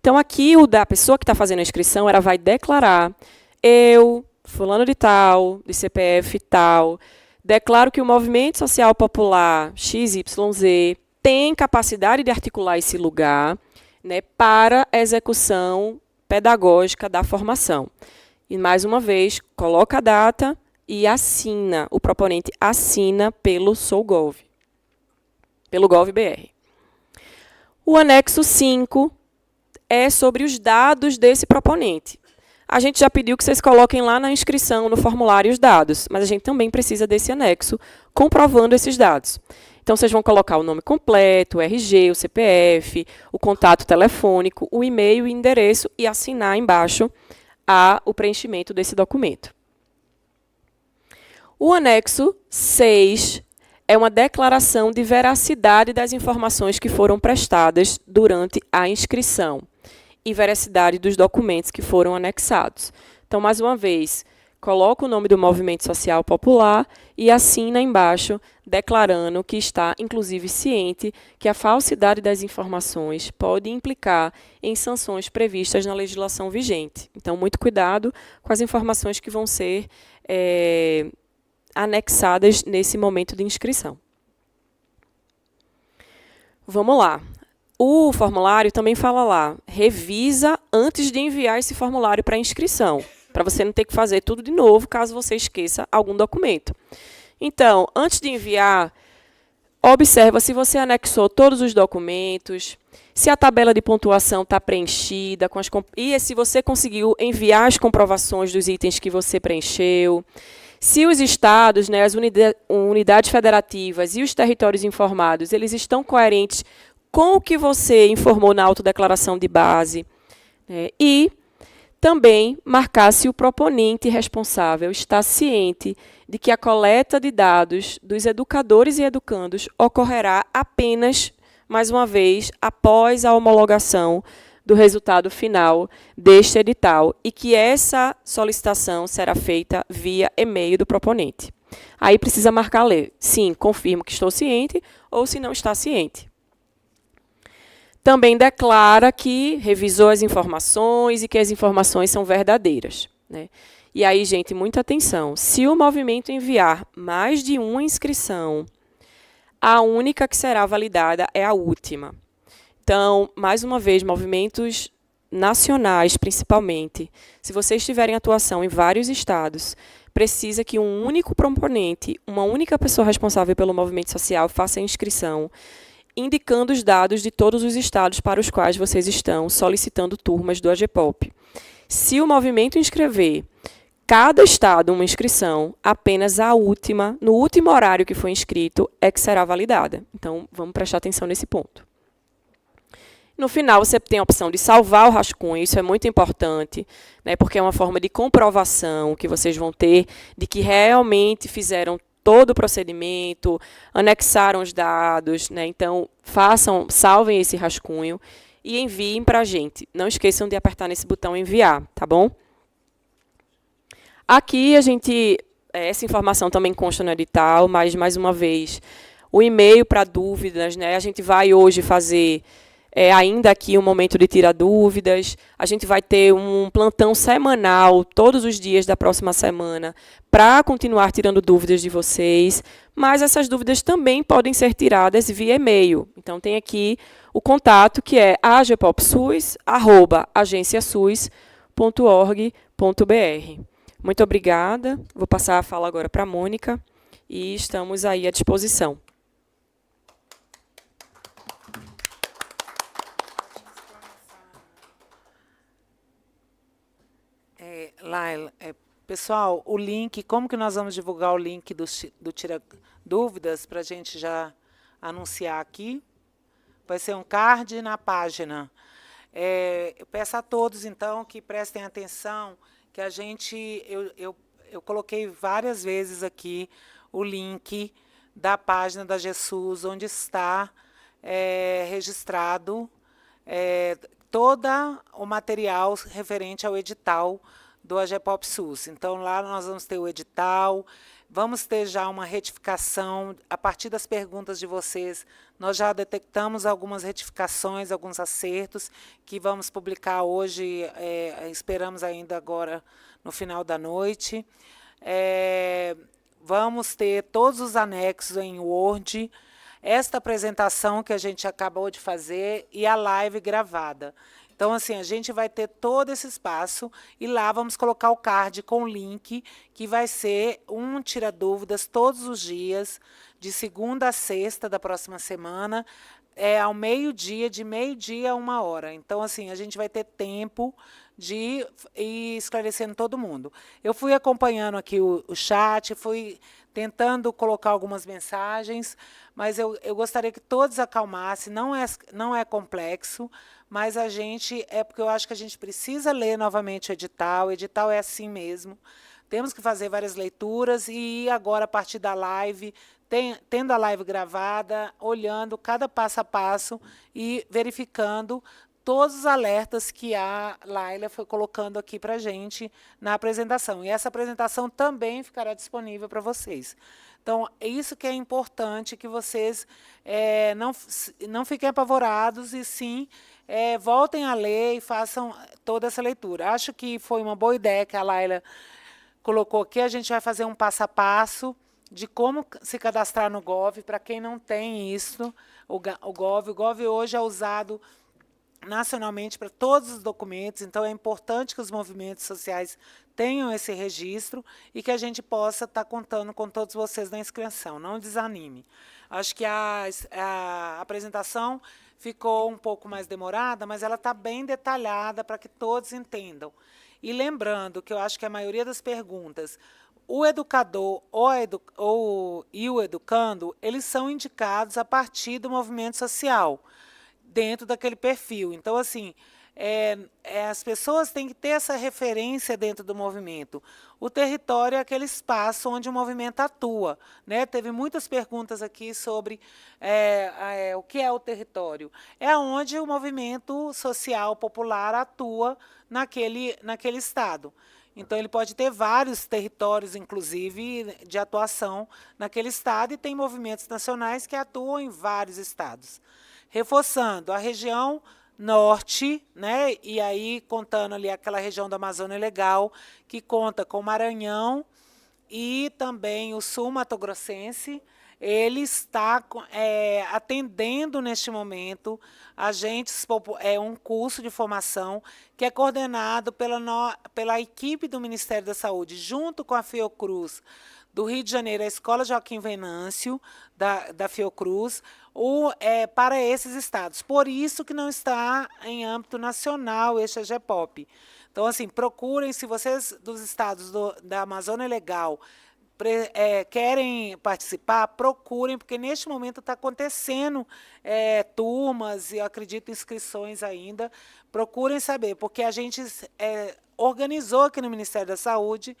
[SPEAKER 8] Então, aqui, a pessoa que está fazendo a inscrição, ela vai declarar: eu, fulano de tal, de CPF tal, declaro que o movimento social popular XYZ tem capacidade de articular esse lugar, né, para a execução pedagógica da formação. E, mais uma vez, coloca a data e assina, o proponente assina pelo SouGov, pelo GovBR. O anexo 5 é sobre os dados desse proponente. A gente já pediu que vocês coloquem lá na inscrição, no formulário, os dados, mas a gente também precisa desse anexo comprovando esses dados. Então, vocês vão colocar o nome completo, o RG, o CPF, o contato telefônico, o e-mail e endereço e assinar embaixo o preenchimento desse documento. O anexo 6 é uma declaração de veracidade das informações que foram prestadas durante a inscrição e veracidade dos documentos que foram anexados. Então, mais uma vez, coloca o nome do Movimento Social Popular e assina embaixo, declarando que está, inclusive, ciente que a falsidade das informações pode implicar em sanções previstas na legislação vigente. Então, muito cuidado com as informações que vão ser anexadas nesse momento de inscrição. Vamos lá. O formulário também fala lá, revisa antes de enviar esse formulário para inscrição, para você não ter que fazer tudo de novo, caso você esqueça algum documento. Então, antes de enviar, observa se você anexou todos os documentos, se a tabela de pontuação está preenchida, e se você conseguiu enviar as comprovações dos itens que você preencheu, se os estados, né, as unidades federativas e os territórios informados, eles estão coerentes com o que você informou na autodeclaração de base, né, e também marcar se o proponente responsável está ciente de que a coleta de dados dos educadores e educandos ocorrerá apenas, mais uma vez, após a homologação do resultado final deste edital e que essa solicitação será feita via e-mail do proponente. Aí precisa marcar ler, sim, confirmo que estou ciente, ou se não está ciente. Também declara que revisou as informações e que as informações são verdadeiras, né? E aí, gente, muita atenção. Se o movimento enviar mais de uma inscrição, a única que será validada é a última. Então, mais uma vez, movimentos nacionais, principalmente, se vocês tiverem atuação em vários estados, precisa que um único proponente, uma única pessoa responsável pelo movimento social faça a inscrição, indicando os dados de todos os estados para os quais vocês estão solicitando turmas do AGPOP. Se o movimento inscrever cada estado uma inscrição, apenas a última, no último horário que foi inscrito, é que será validada. Então, vamos prestar atenção nesse ponto. No final, você tem a opção de salvar o rascunho, isso é muito importante, né, porque é uma forma de comprovação que vocês vão ter de que realmente fizeram todo o procedimento, anexaram os dados, né? Então, salvem esse rascunho e enviem para a gente. Não esqueçam de apertar nesse botão enviar, tá bom? Aqui, essa informação também consta no edital, mas, mais uma vez, o e-mail para dúvidas, né? A gente vai hoje fazer ainda aqui um momento de tirar dúvidas. A gente vai ter um plantão semanal, todos os dias da próxima semana, para continuar tirando dúvidas de vocês, mas essas dúvidas também podem ser tiradas via e-mail. Então, tem aqui o contato, que é agpopsus@agenciasus.org.br. Muito obrigada. Vou passar a fala agora para a Mônica, e estamos aí à disposição.
[SPEAKER 7] Laila, pessoal, o link, como que nós vamos divulgar o link do Tira Dúvidas para a gente já anunciar aqui? Vai ser um card na página. Eu peço a todos, então, que prestem atenção, que eu coloquei várias vezes aqui o link da página da GESUS, onde está registrado todo o material referente ao edital do AGPOP SUS. Então, lá nós vamos ter o edital, vamos ter já uma retificação, a partir das perguntas de vocês, nós já detectamos algumas retificações, alguns acertos, que vamos publicar hoje, esperamos ainda agora no final da noite. Vamos ter todos os anexos em Word, esta apresentação que a gente acabou de fazer e a live gravada. Então, assim, a gente vai ter todo esse espaço e lá vamos colocar o card com o link, que vai ser um Tira Dúvidas todos os dias, de segunda a sexta da próxima semana, ao meio-dia, de meio-dia a 1h. Então, assim, a gente vai ter tempo de ir esclarecendo todo mundo. Eu fui acompanhando aqui o chat, fui tentando colocar algumas mensagens, mas eu gostaria que todos acalmassem, não é complexo, mas porque eu acho que a gente precisa ler novamente o edital é assim mesmo, temos que fazer várias leituras, e agora, a partir da live, tendo a live gravada, olhando cada passo a passo e verificando todos os alertas que a Laila foi colocando aqui para a gente na apresentação. E essa apresentação também ficará disponível para vocês. Então, é isso que é importante, que vocês não fiquem apavorados e, sim, voltem a ler e façam toda essa leitura. Acho que foi uma boa ideia que a Laila colocou aqui. A gente vai fazer um passo a passo de como se cadastrar no Gov, para quem não tem isso, o Gov. O Gov hoje é usado nacionalmente para todos os documentos, então é importante que os movimentos sociais tenham esse registro e que a gente possa estar contando com todos vocês na inscrição. Não desanime. Acho que a apresentação ficou um pouco mais demorada, mas ela está bem detalhada para que todos entendam. E lembrando que eu acho que a maioria das perguntas, o educador e o educando, eles são indicados a partir do movimento social, dentro daquele perfil. Então, assim, as pessoas têm que ter essa referência dentro do movimento. O território é aquele espaço onde o movimento atua, né? Teve muitas perguntas aqui sobre o que é o território. É onde o movimento social popular atua naquele estado. Então, ele pode ter vários territórios, inclusive, de atuação naquele estado, e tem movimentos nacionais que atuam em vários estados. Reforçando, a região norte, né, e aí contando ali aquela região da Amazônia Legal, que conta com o Maranhão e também o Sul Mato Grossense, ele está atendendo neste momento um curso de formação que é coordenado pela equipe do Ministério da Saúde, junto com a Fiocruz do Rio de Janeiro, a Escola Joaquim Venâncio, da Fiocruz, para esses estados. Por isso que não está em âmbito nacional este AGEPOP. Então, assim, procurem, se vocês dos estados da Amazônia Legal querem participar, procurem, porque neste momento está acontecendo turmas e, eu acredito, inscrições ainda. Procurem saber, porque a gente organizou aqui no Ministério da Saúde,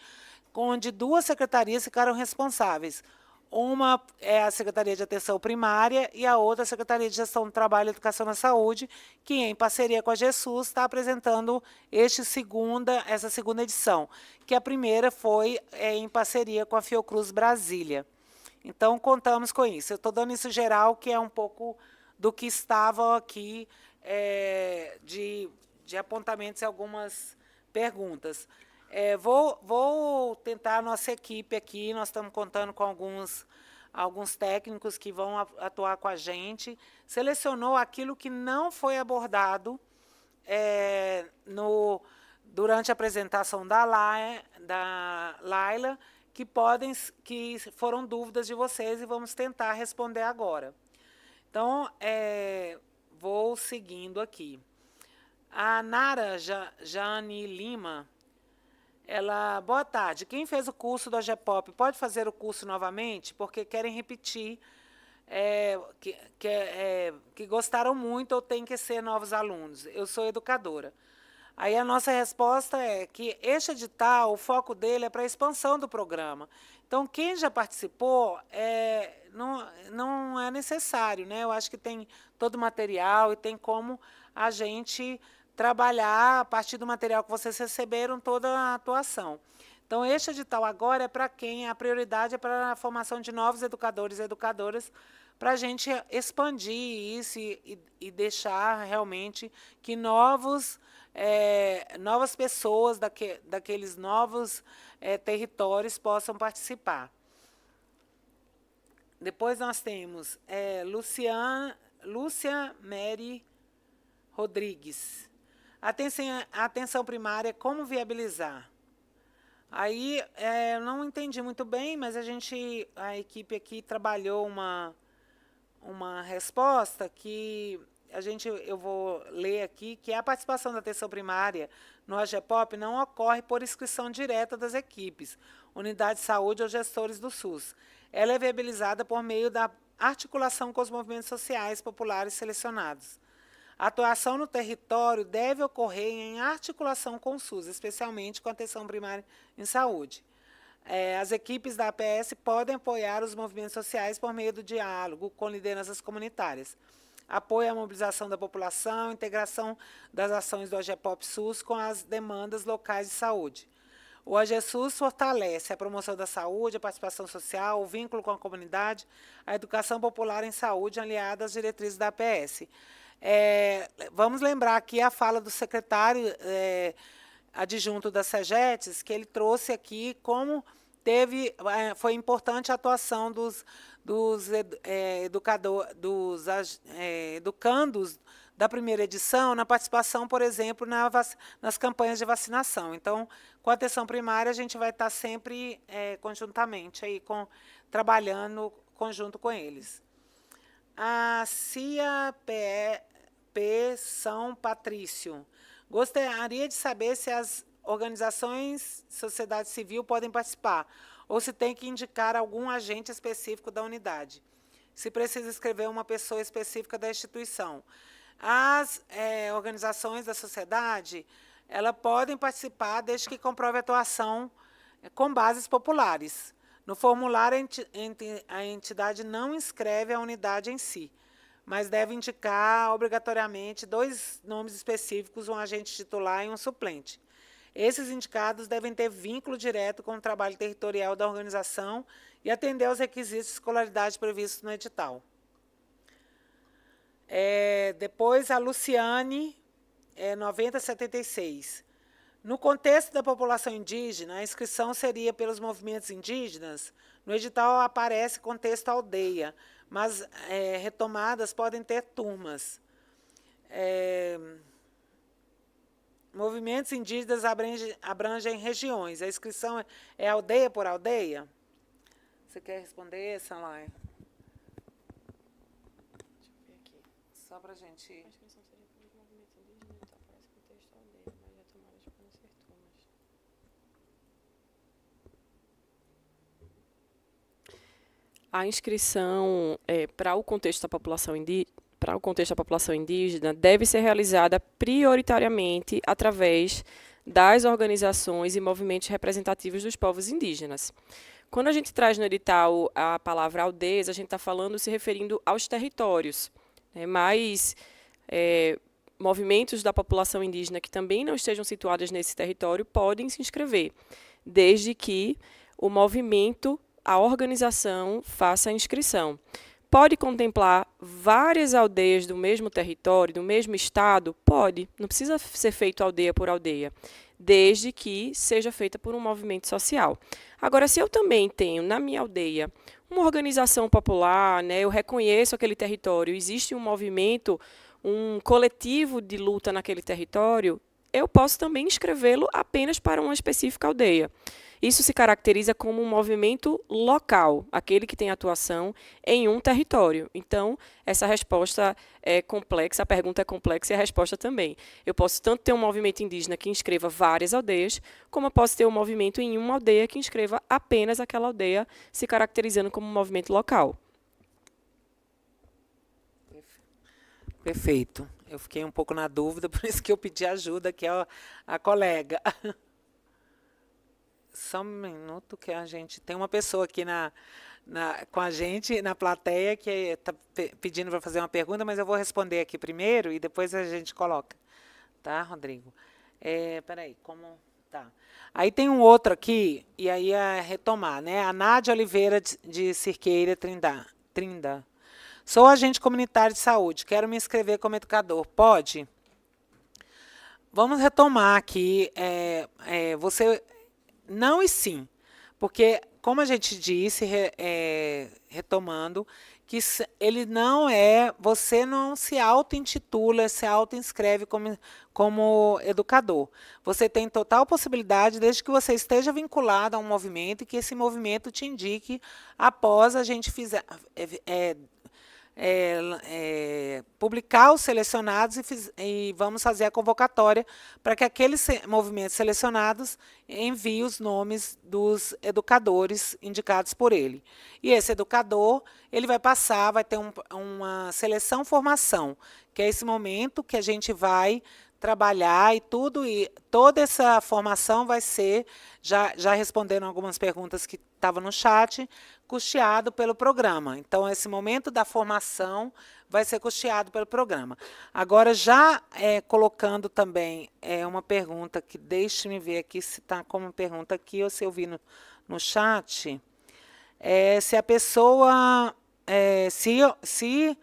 [SPEAKER 7] onde duas secretarias ficaram responsáveis. Uma é a Secretaria de Atenção Primária e a outra a Secretaria de Gestão do Trabalho e Educação na Saúde, que, em parceria com a GESUS, está apresentando essa segunda edição, que a primeira foi em parceria com a Fiocruz Brasília. Então, contamos com isso. Eu estou dando isso geral, que é um pouco do que estava aqui de apontamentos e algumas perguntas. Vou tentar a nossa equipe aqui, nós estamos contando com alguns técnicos que vão atuar com a gente. Selecionou aquilo que não foi abordado durante a apresentação da Laila, que foram dúvidas de vocês e vamos tentar responder agora. Então, vou seguindo aqui. A Nara Jane Lima, boa tarde. Quem fez o curso do AGEPOP pode fazer o curso novamente? Porque querem repetir, que gostaram muito ou tem que ser novos alunos. Eu sou educadora. Aí a nossa resposta é que este edital, o foco dele é para a expansão do programa. Então, quem já participou, não é necessário, né? Eu acho que tem todo o material e tem como a gente trabalhar a partir do material que vocês receberam toda a atuação. Então, este edital agora é para quem? A prioridade é para a formação de novos educadores e educadoras, para a gente expandir isso e deixar realmente que novas pessoas daqueles novos territórios possam participar. Depois nós temos Lúcia Mary Rodrigues. Atenção primária, como viabilizar? Aí, não entendi muito bem, mas a equipe aqui trabalhou uma resposta que eu vou ler aqui, que a participação da atenção primária no AGEPOP não ocorre por inscrição direta das equipes, unidade de saúde ou gestores do SUS. Ela é viabilizada por meio da articulação com os movimentos sociais populares selecionados. A atuação no território deve ocorrer em articulação com o SUS, especialmente com a atenção primária em saúde. As equipes da APS podem apoiar os movimentos sociais por meio do diálogo com lideranças comunitárias. Apoio à mobilização da população, integração das ações do AGEPOP SUS com as demandas locais de saúde. O AGSUS fortalece a promoção da saúde, a participação social, o vínculo com a comunidade, a educação popular em saúde, aliada às diretrizes da APS. Vamos lembrar aqui a fala do secretário adjunto da SEGETES, que ele trouxe aqui como foi importante a atuação dos educandos da primeira edição na participação, por exemplo, nas campanhas de vacinação. Então, com a atenção primária, a gente vai estar sempre conjuntamente, aí, trabalhando conjunto com eles. A CIAPE São Patrício. Gostaria de saber se as organizações de sociedade civil podem participar, ou se tem que indicar algum agente específico da unidade. Se precisa escrever uma pessoa específica da instituição. As organizações da sociedade, elas podem participar desde que comprove a atuação com bases populares. No formulário, a entidade não inscreve a unidade em si, mas deve indicar obrigatoriamente 2 nomes específicos, um agente titular e um suplente. Esses indicados devem ter vínculo direto com o trabalho territorial da organização e atender aos requisitos de escolaridade previstos no edital. Depois, a Luciane, 9076. No contexto da população indígena, a inscrição seria pelos movimentos indígenas. No edital aparece contexto aldeia, mas retomadas podem ter turmas. Movimentos indígenas abrangem regiões. A inscrição é aldeia por aldeia? Você quer responder, Sanlai? Só para a gente...
[SPEAKER 8] A inscrição seria pelos movimentos indígenas, então aparece contexto aldeia, mas retomadas podem ser turmas. A inscrição para o contexto da população indígena deve ser realizada prioritariamente através das organizações e movimentos representativos dos povos indígenas. Quando a gente traz no edital a palavra aldeias, a gente está falando, se referindo aos territórios, mas movimentos da população indígena que também não estejam situados nesse território podem se inscrever, desde que o movimento, a organização, faça a inscrição. Pode contemplar várias aldeias do mesmo território, do mesmo estado? Pode, não precisa ser feito aldeia por aldeia, desde que seja feita por um movimento social. Agora, se eu também tenho na minha aldeia uma organização popular, eu reconheço aquele território, existe um movimento, um coletivo de luta naquele território, eu posso também inscrevê-lo apenas para uma específica aldeia. Isso se caracteriza como um movimento local, aquele que tem atuação em um território. Então, essa resposta é complexa, a pergunta é complexa e a resposta também. Eu posso tanto ter um movimento indígena que inscreva várias aldeias, como eu posso ter um movimento em uma aldeia que inscreva apenas aquela aldeia, se caracterizando como um movimento local.
[SPEAKER 7] Perfeito. Eu fiquei um pouco na dúvida, por isso que eu pedi ajuda aqui a colega. Só um minuto que a gente... Tem uma pessoa aqui com a gente, na plateia, que está pedindo para fazer uma pergunta, mas eu vou responder aqui primeiro e depois a gente coloca. Tá, Rodrigo? Peraí, como... Tá. Aí tem um outro aqui, e aí é retomar, né? A Nádia Oliveira de Cirqueira Trinda. Sou agente comunitário de saúde, quero me inscrever como educador. Pode? Vamos retomar aqui. Você... Não e sim, porque, como a gente disse, retomando, que ele não você não se auto-intitula, se auto-inscreve como educador. Você tem total possibilidade, desde que você esteja vinculado a um movimento e que esse movimento te indique após a gente publicar os selecionados e vamos fazer a convocatória para que aqueles movimentos selecionados enviem os nomes dos educadores indicados por ele. E esse educador, ele vai passar, vai ter uma seleção-formação, que é esse momento que a gente vai trabalhar e tudo, e toda essa formação vai ser, já respondendo algumas perguntas que estavam no chat, custeado pelo programa. Então, esse momento da formação vai ser custeado pelo programa. Agora, já colocando também uma pergunta, que deixe-me ver aqui se está como pergunta aqui, ou se eu vi no chat, se a pessoa, se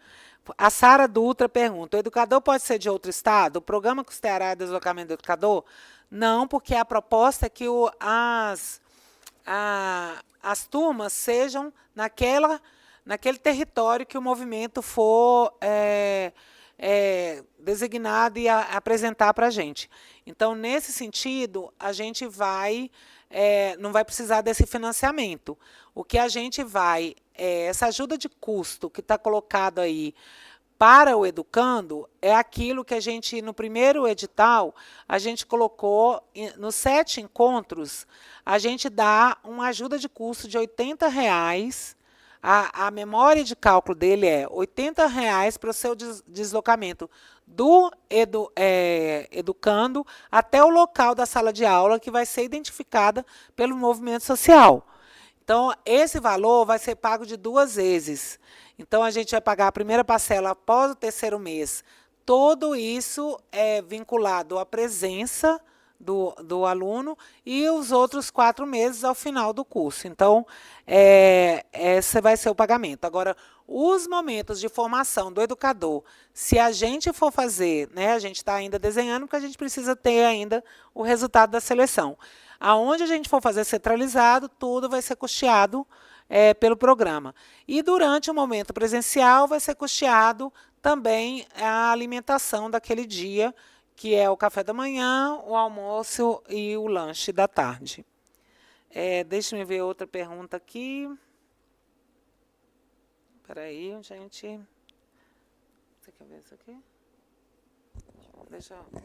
[SPEAKER 7] a Sara Dutra pergunta, o educador pode ser de outro estado? O programa custeará o deslocamento do educador? Não, porque a proposta é que as turmas sejam naquele território que o movimento for designado e apresentar para a gente. Então, nesse sentido, a gente não vai precisar desse financiamento. O que a gente essa ajuda de custo que está colocado aí para o educando é aquilo que a gente, no primeiro edital, a gente colocou, nos 7 encontros, a gente dá uma ajuda de custo de R$ 80. A memória de cálculo dele é R$ 80 para o seu deslocamento do educando até o local da sala de aula, que vai ser identificada pelo movimento social. Então, esse valor vai ser pago de 2 vezes. Então, a gente vai pagar a primeira parcela após o 3º mês. Tudo isso é vinculado à presença do aluno e os outros 4 meses ao final do curso. Então, esse vai ser o pagamento. Agora, os momentos de formação do educador, se a gente for fazer, né, a gente está ainda desenhando, porque a gente precisa ter ainda o resultado da seleção. Aonde a gente for fazer centralizado, tudo vai ser custeado pelo programa. E durante o momento presencial, vai ser custeado também a alimentação daquele dia, que é o café da manhã, o almoço e o lanche da tarde. Deixa eu ver outra pergunta aqui. Espera aí, gente. Você quer ver isso aqui? Deixa eu...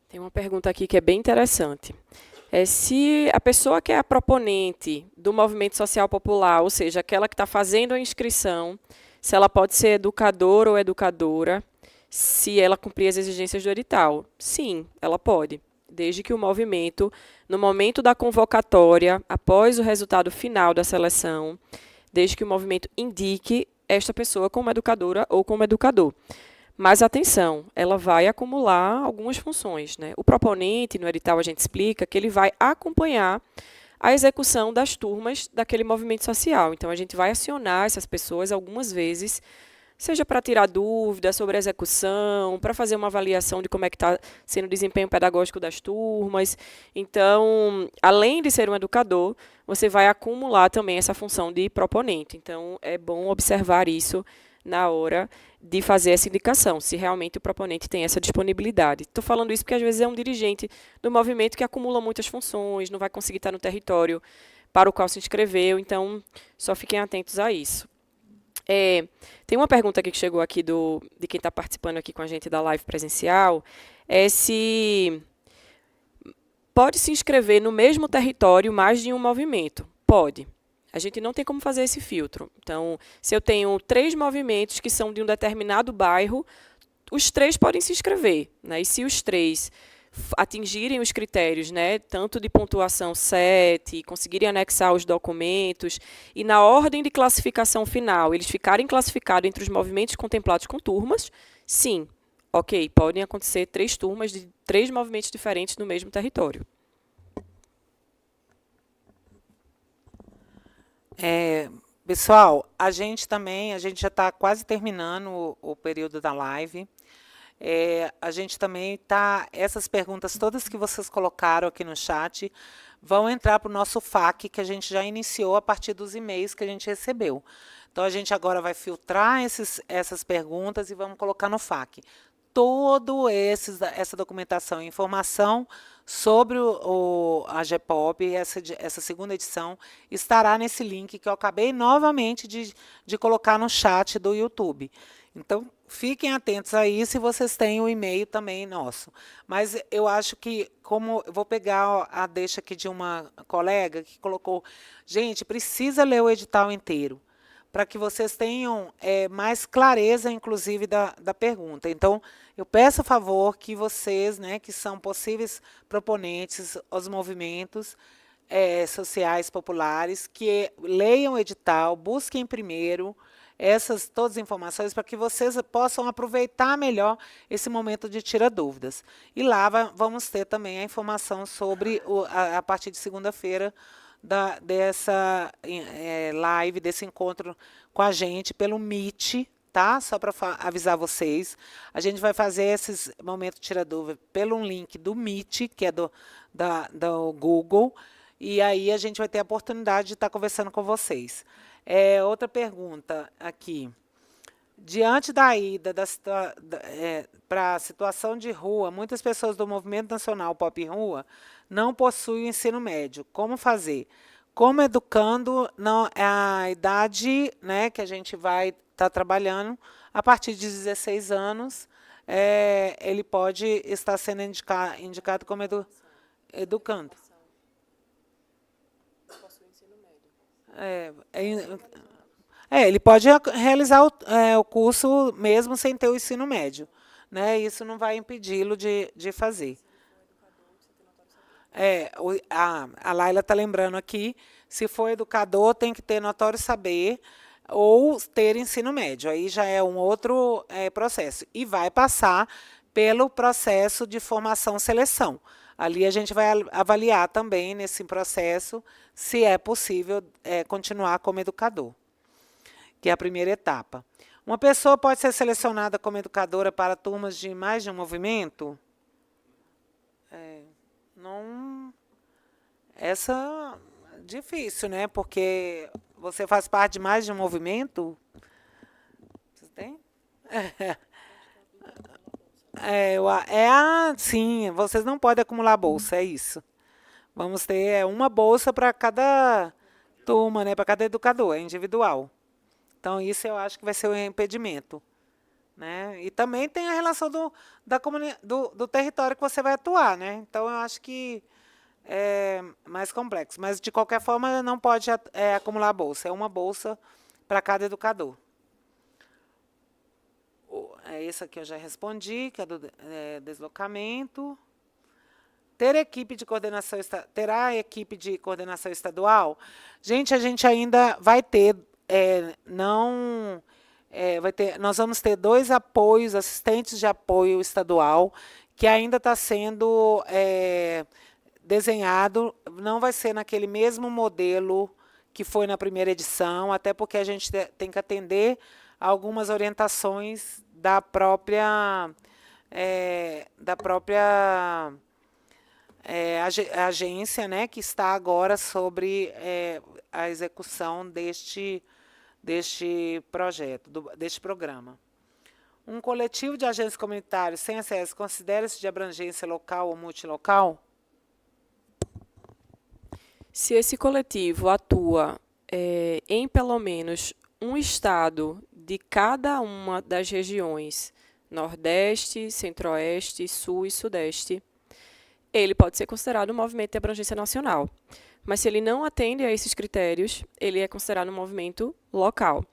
[SPEAKER 8] Tem uma pergunta aqui que é bem interessante. Se a pessoa que é a proponente do movimento social popular, ou seja, aquela que está fazendo a inscrição, se ela pode ser educadora ou educadora, se ela cumprir as exigências do edital. Sim, ela pode, desde que o movimento, no momento da convocatória, após o resultado final da seleção, desde que o movimento indique esta pessoa como educadora ou como educador. Mas, atenção, ela vai acumular algumas funções, né? O proponente, no edital, a gente explica que ele vai acompanhar a execução das turmas daquele movimento social. Então, a gente vai acionar essas pessoas algumas vezes, seja para tirar dúvidas sobre a execução, para fazer uma avaliação de como é que está sendo o desempenho pedagógico das turmas. Então, além de ser um educador, você vai acumular também essa função de proponente. Então, é bom observar isso na hora de fazer essa indicação, se realmente o proponente tem essa disponibilidade. Estou falando isso porque, às vezes, é um dirigente do movimento que acumula muitas funções, não vai conseguir estar no território para o qual se inscreveu, então, só fiquem atentos a isso. Tem uma pergunta aqui que chegou aqui de quem está participando aqui com a gente da live presencial, se pode se inscrever no mesmo território mais de um movimento? Pode. A gente não tem como fazer esse filtro. Então, se eu tenho 3 movimentos que são de um determinado bairro, os 3 podem se inscrever, né? E se os 3 atingirem os critérios, né, tanto de pontuação 7, conseguirem anexar os documentos, e na ordem de classificação final, eles ficarem classificados entre os movimentos contemplados com turmas, sim, ok, podem acontecer 3 turmas de 3 movimentos diferentes no mesmo território.
[SPEAKER 7] Pessoal, a gente já está quase terminando o período da live. A gente também está, essas perguntas todas que vocês colocaram aqui no chat, vão entrar para o nosso FAQ, que a gente já iniciou a partir dos e-mails que a gente recebeu. Então, a gente agora vai filtrar essas perguntas e vamos colocar no FAQ. Essa documentação e informação sobre a GEPOB, essa segunda edição, estará nesse link que eu acabei novamente de colocar no chat do YouTube. Então, fiquem atentos aí se vocês têm o e-mail também nosso. Mas eu acho que, como eu vou pegar a deixa aqui de uma colega que colocou, gente, precisa ler o edital inteiro. para que vocês tenham mais clareza, inclusive, da pergunta. Então, eu peço a favor que vocês, né, que são possíveis proponentes aos movimentos sociais populares, que leiam o edital, busquem primeiro todas as informações para que vocês possam aproveitar melhor esse momento de tira dúvidas. E lá vamos ter também a informação sobre, a partir de segunda-feira, dessa live, desse encontro com a gente pelo Meet, tá? Só para avisar vocês. A gente vai fazer esses momentos de tira dúvida pelo link do Meet, que é do Google, e aí a gente vai ter a oportunidade de estar conversando com vocês. Outra pergunta aqui. Diante da ida para a situação de rua, muitas pessoas do Movimento Nacional Pop Rua não possuem ensino médio. Como fazer? Como educando a idade, né, que a gente vai estar trabalhando, a partir de 16 anos, ele pode estar sendo indicado como educando. Ele pode realizar o curso mesmo sem ter o ensino médio, né? Isso não vai impedi-lo de fazer. A Laila está lembrando aqui, se for educador, tem que ter notório saber ou ter ensino médio. Aí já é um outro processo. E vai passar pelo processo de formação-seleção. Ali a gente vai avaliar também, nesse processo, se é possível continuar como educador, que é a primeira etapa. Uma pessoa pode ser selecionada como educadora para turmas de mais de um movimento? Não. Essa é difícil, né? Porque você faz parte de mais de um movimento. Você tem? Sim, vocês não podem acumular bolsa, é isso. Vamos ter uma bolsa para cada turma, né? Para cada educador, é individual. Então, isso eu acho que vai ser um impedimento, né? E também tem a relação do território que você vai atuar, né? Então, eu acho que é mais complexo. Mas, de qualquer forma, não pode acumular bolsa. É uma bolsa para cada educador. Esse aqui eu já respondi, que é do deslocamento. Terá equipe de coordenação estadual? Gente, a gente ainda vai ter... nós vamos ter 2 apoios, assistentes de apoio estadual, que ainda está sendo desenhado, não vai ser naquele mesmo modelo que foi na primeira edição, até porque a gente tem que atender algumas orientações da própria agência, né, que está agora sobre a execução deste projeto, deste programa. Um coletivo de agentes comunitários sem acesso considera-se de abrangência local ou multilocal?
[SPEAKER 8] Se esse coletivo atua em pelo menos um estado de cada uma das regiões Nordeste, Centro-Oeste, Sul e Sudeste, ele pode ser considerado um movimento de abrangência nacional. Mas se ele não atende a esses critérios, ele é considerado um movimento local,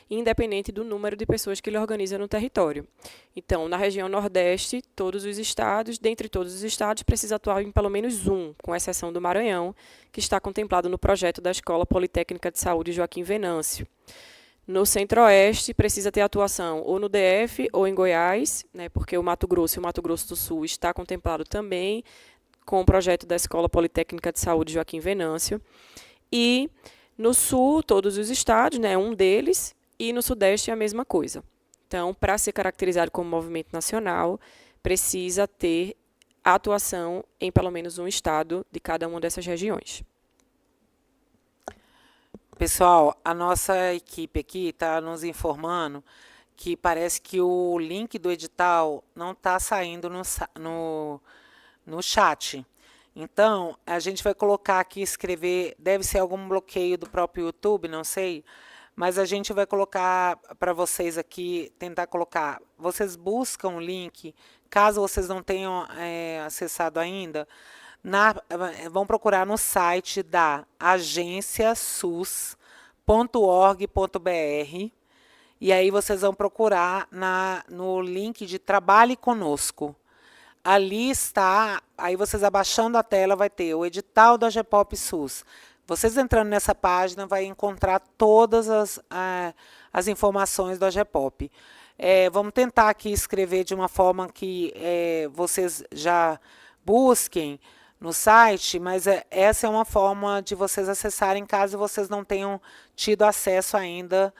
[SPEAKER 8] independente do número de pessoas que ele organiza no território. Então, na região Nordeste, todos os estados, dentre todos os estados, precisa atuar em pelo menos um, com exceção do Maranhão, que está contemplado no projeto da Escola Politécnica de Saúde Joaquim Venâncio. No Centro-Oeste, precisa ter atuação ou no DF ou em Goiás, né, porque o Mato Grosso e o Mato Grosso do Sul está contemplado também com o projeto da Escola Politécnica de Saúde Joaquim Venâncio. E no Sul, todos os estados, né, um deles, e no Sudeste a mesma coisa. Então, para ser caracterizado como movimento nacional, precisa ter atuação em pelo menos um estado de cada uma dessas regiões.
[SPEAKER 7] Pessoal, a nossa equipe aqui está nos informando que parece que o link do edital não está saindo no chat. Então, a gente vai colocar aqui, escrever, deve ser algum bloqueio do próprio YouTube, não sei, mas a gente vai colocar para vocês aqui, tentar colocar, vocês buscam o link, caso vocês não tenham acessado ainda, vão procurar no site da Agência SUS e aí vocês vão procurar no link de Trabalhe Conosco. Ali está, aí vocês abaixando a tela vai ter o edital da AGEPOP SUS. Vocês entrando nessa página vai encontrar todas as informações do AGEPOP. Vamos tentar aqui escrever de uma forma que vocês já busquem no site, mas essa é uma forma de vocês acessarem caso vocês não tenham tido acesso ainda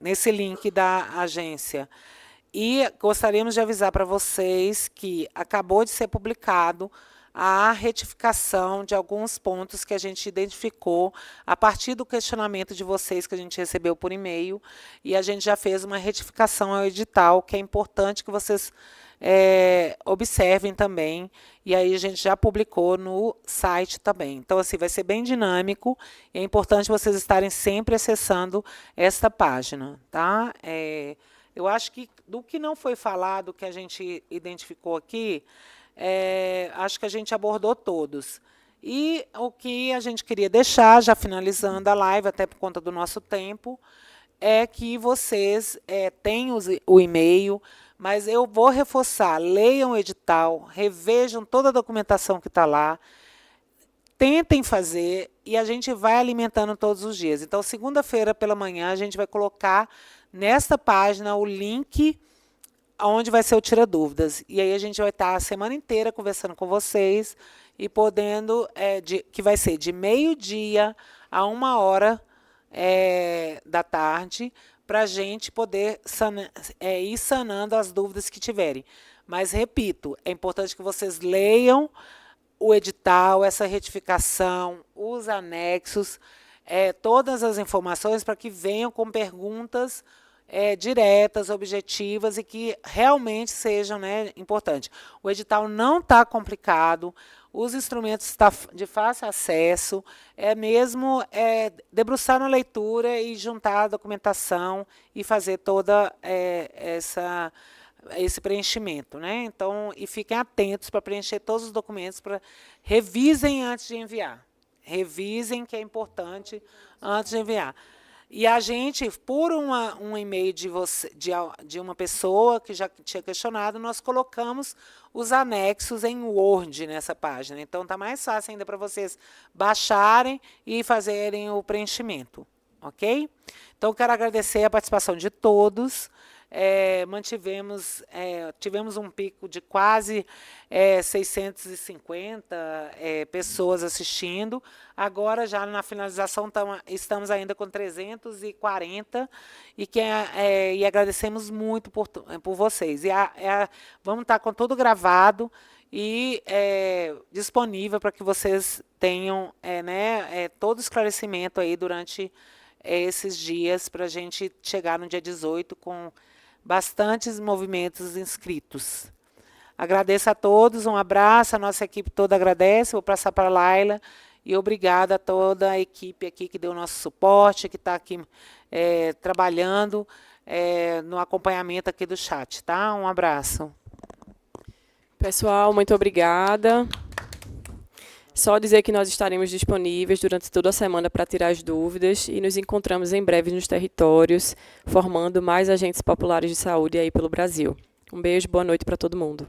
[SPEAKER 7] nesse link da agência. E gostaríamos de avisar para vocês que acabou de ser publicado a retificação de alguns pontos que a gente identificou a partir do questionamento de vocês que a gente recebeu por e-mail, e a gente já fez uma retificação ao edital, que é importante que vocês observem também, e aí a gente já publicou no site também. Então, assim, vai ser bem dinâmico, e é importante vocês estarem sempre acessando esta página, tá? Eu acho que do que não foi falado, que a gente identificou aqui, acho que a gente abordou todos. E o que a gente queria deixar, já finalizando a live, até por conta do nosso tempo, é que vocês têm o e-mail, mas eu vou reforçar, leiam o edital, revejam toda a documentação que está lá, tentem fazer, e a gente vai alimentando todos os dias. Então, segunda-feira pela manhã, a gente vai colocar nesta página o link onde vai ser o Tira Dúvidas. E aí a gente vai estar a semana inteira conversando com vocês e podendo, que vai ser de 12h a 1h da tarde, para a gente poder ir sanando as dúvidas que tiverem. Mas, repito, é importante que vocês leiam o edital, essa retificação, os anexos, todas as informações para que venham com perguntas diretas, objetivas e que realmente sejam importantes. O edital não está complicado, os instrumentos estão de fácil acesso, mesmo debruçar na leitura e juntar a documentação e fazer toda esse preenchimento, né? Então, e fiquem atentos para preencher todos os documentos, revisem antes de enviar. Revisem, que é importante, antes de enviar. E a gente, por um e-mail de uma pessoa que já tinha questionado, nós colocamos os anexos em Word nessa página. Então, está mais fácil ainda para vocês baixarem e fazerem o preenchimento. Ok? Então, quero agradecer a participação de todos. Tivemos um pico de quase 650 pessoas assistindo. Agora, já na finalização, estamos ainda com 340 e agradecemos muito por vocês. Vamos estar com tudo gravado e disponível para que vocês tenham todo o esclarecimento aí durante esses dias, para a gente chegar no dia 18 com bastantes movimentos inscritos. Agradeço a todos, um abraço, a nossa equipe toda agradece, vou passar para a Laila, e obrigada a toda a equipe aqui que deu o nosso suporte, que está aqui trabalhando no acompanhamento aqui do chat, tá? Um abraço.
[SPEAKER 8] Pessoal, muito obrigada. Só dizer que nós estaremos disponíveis durante toda a semana para tirar as dúvidas e nos encontramos em breve nos territórios, formando mais agentes populares de saúde aí pelo Brasil. Um beijo, boa noite para todo mundo.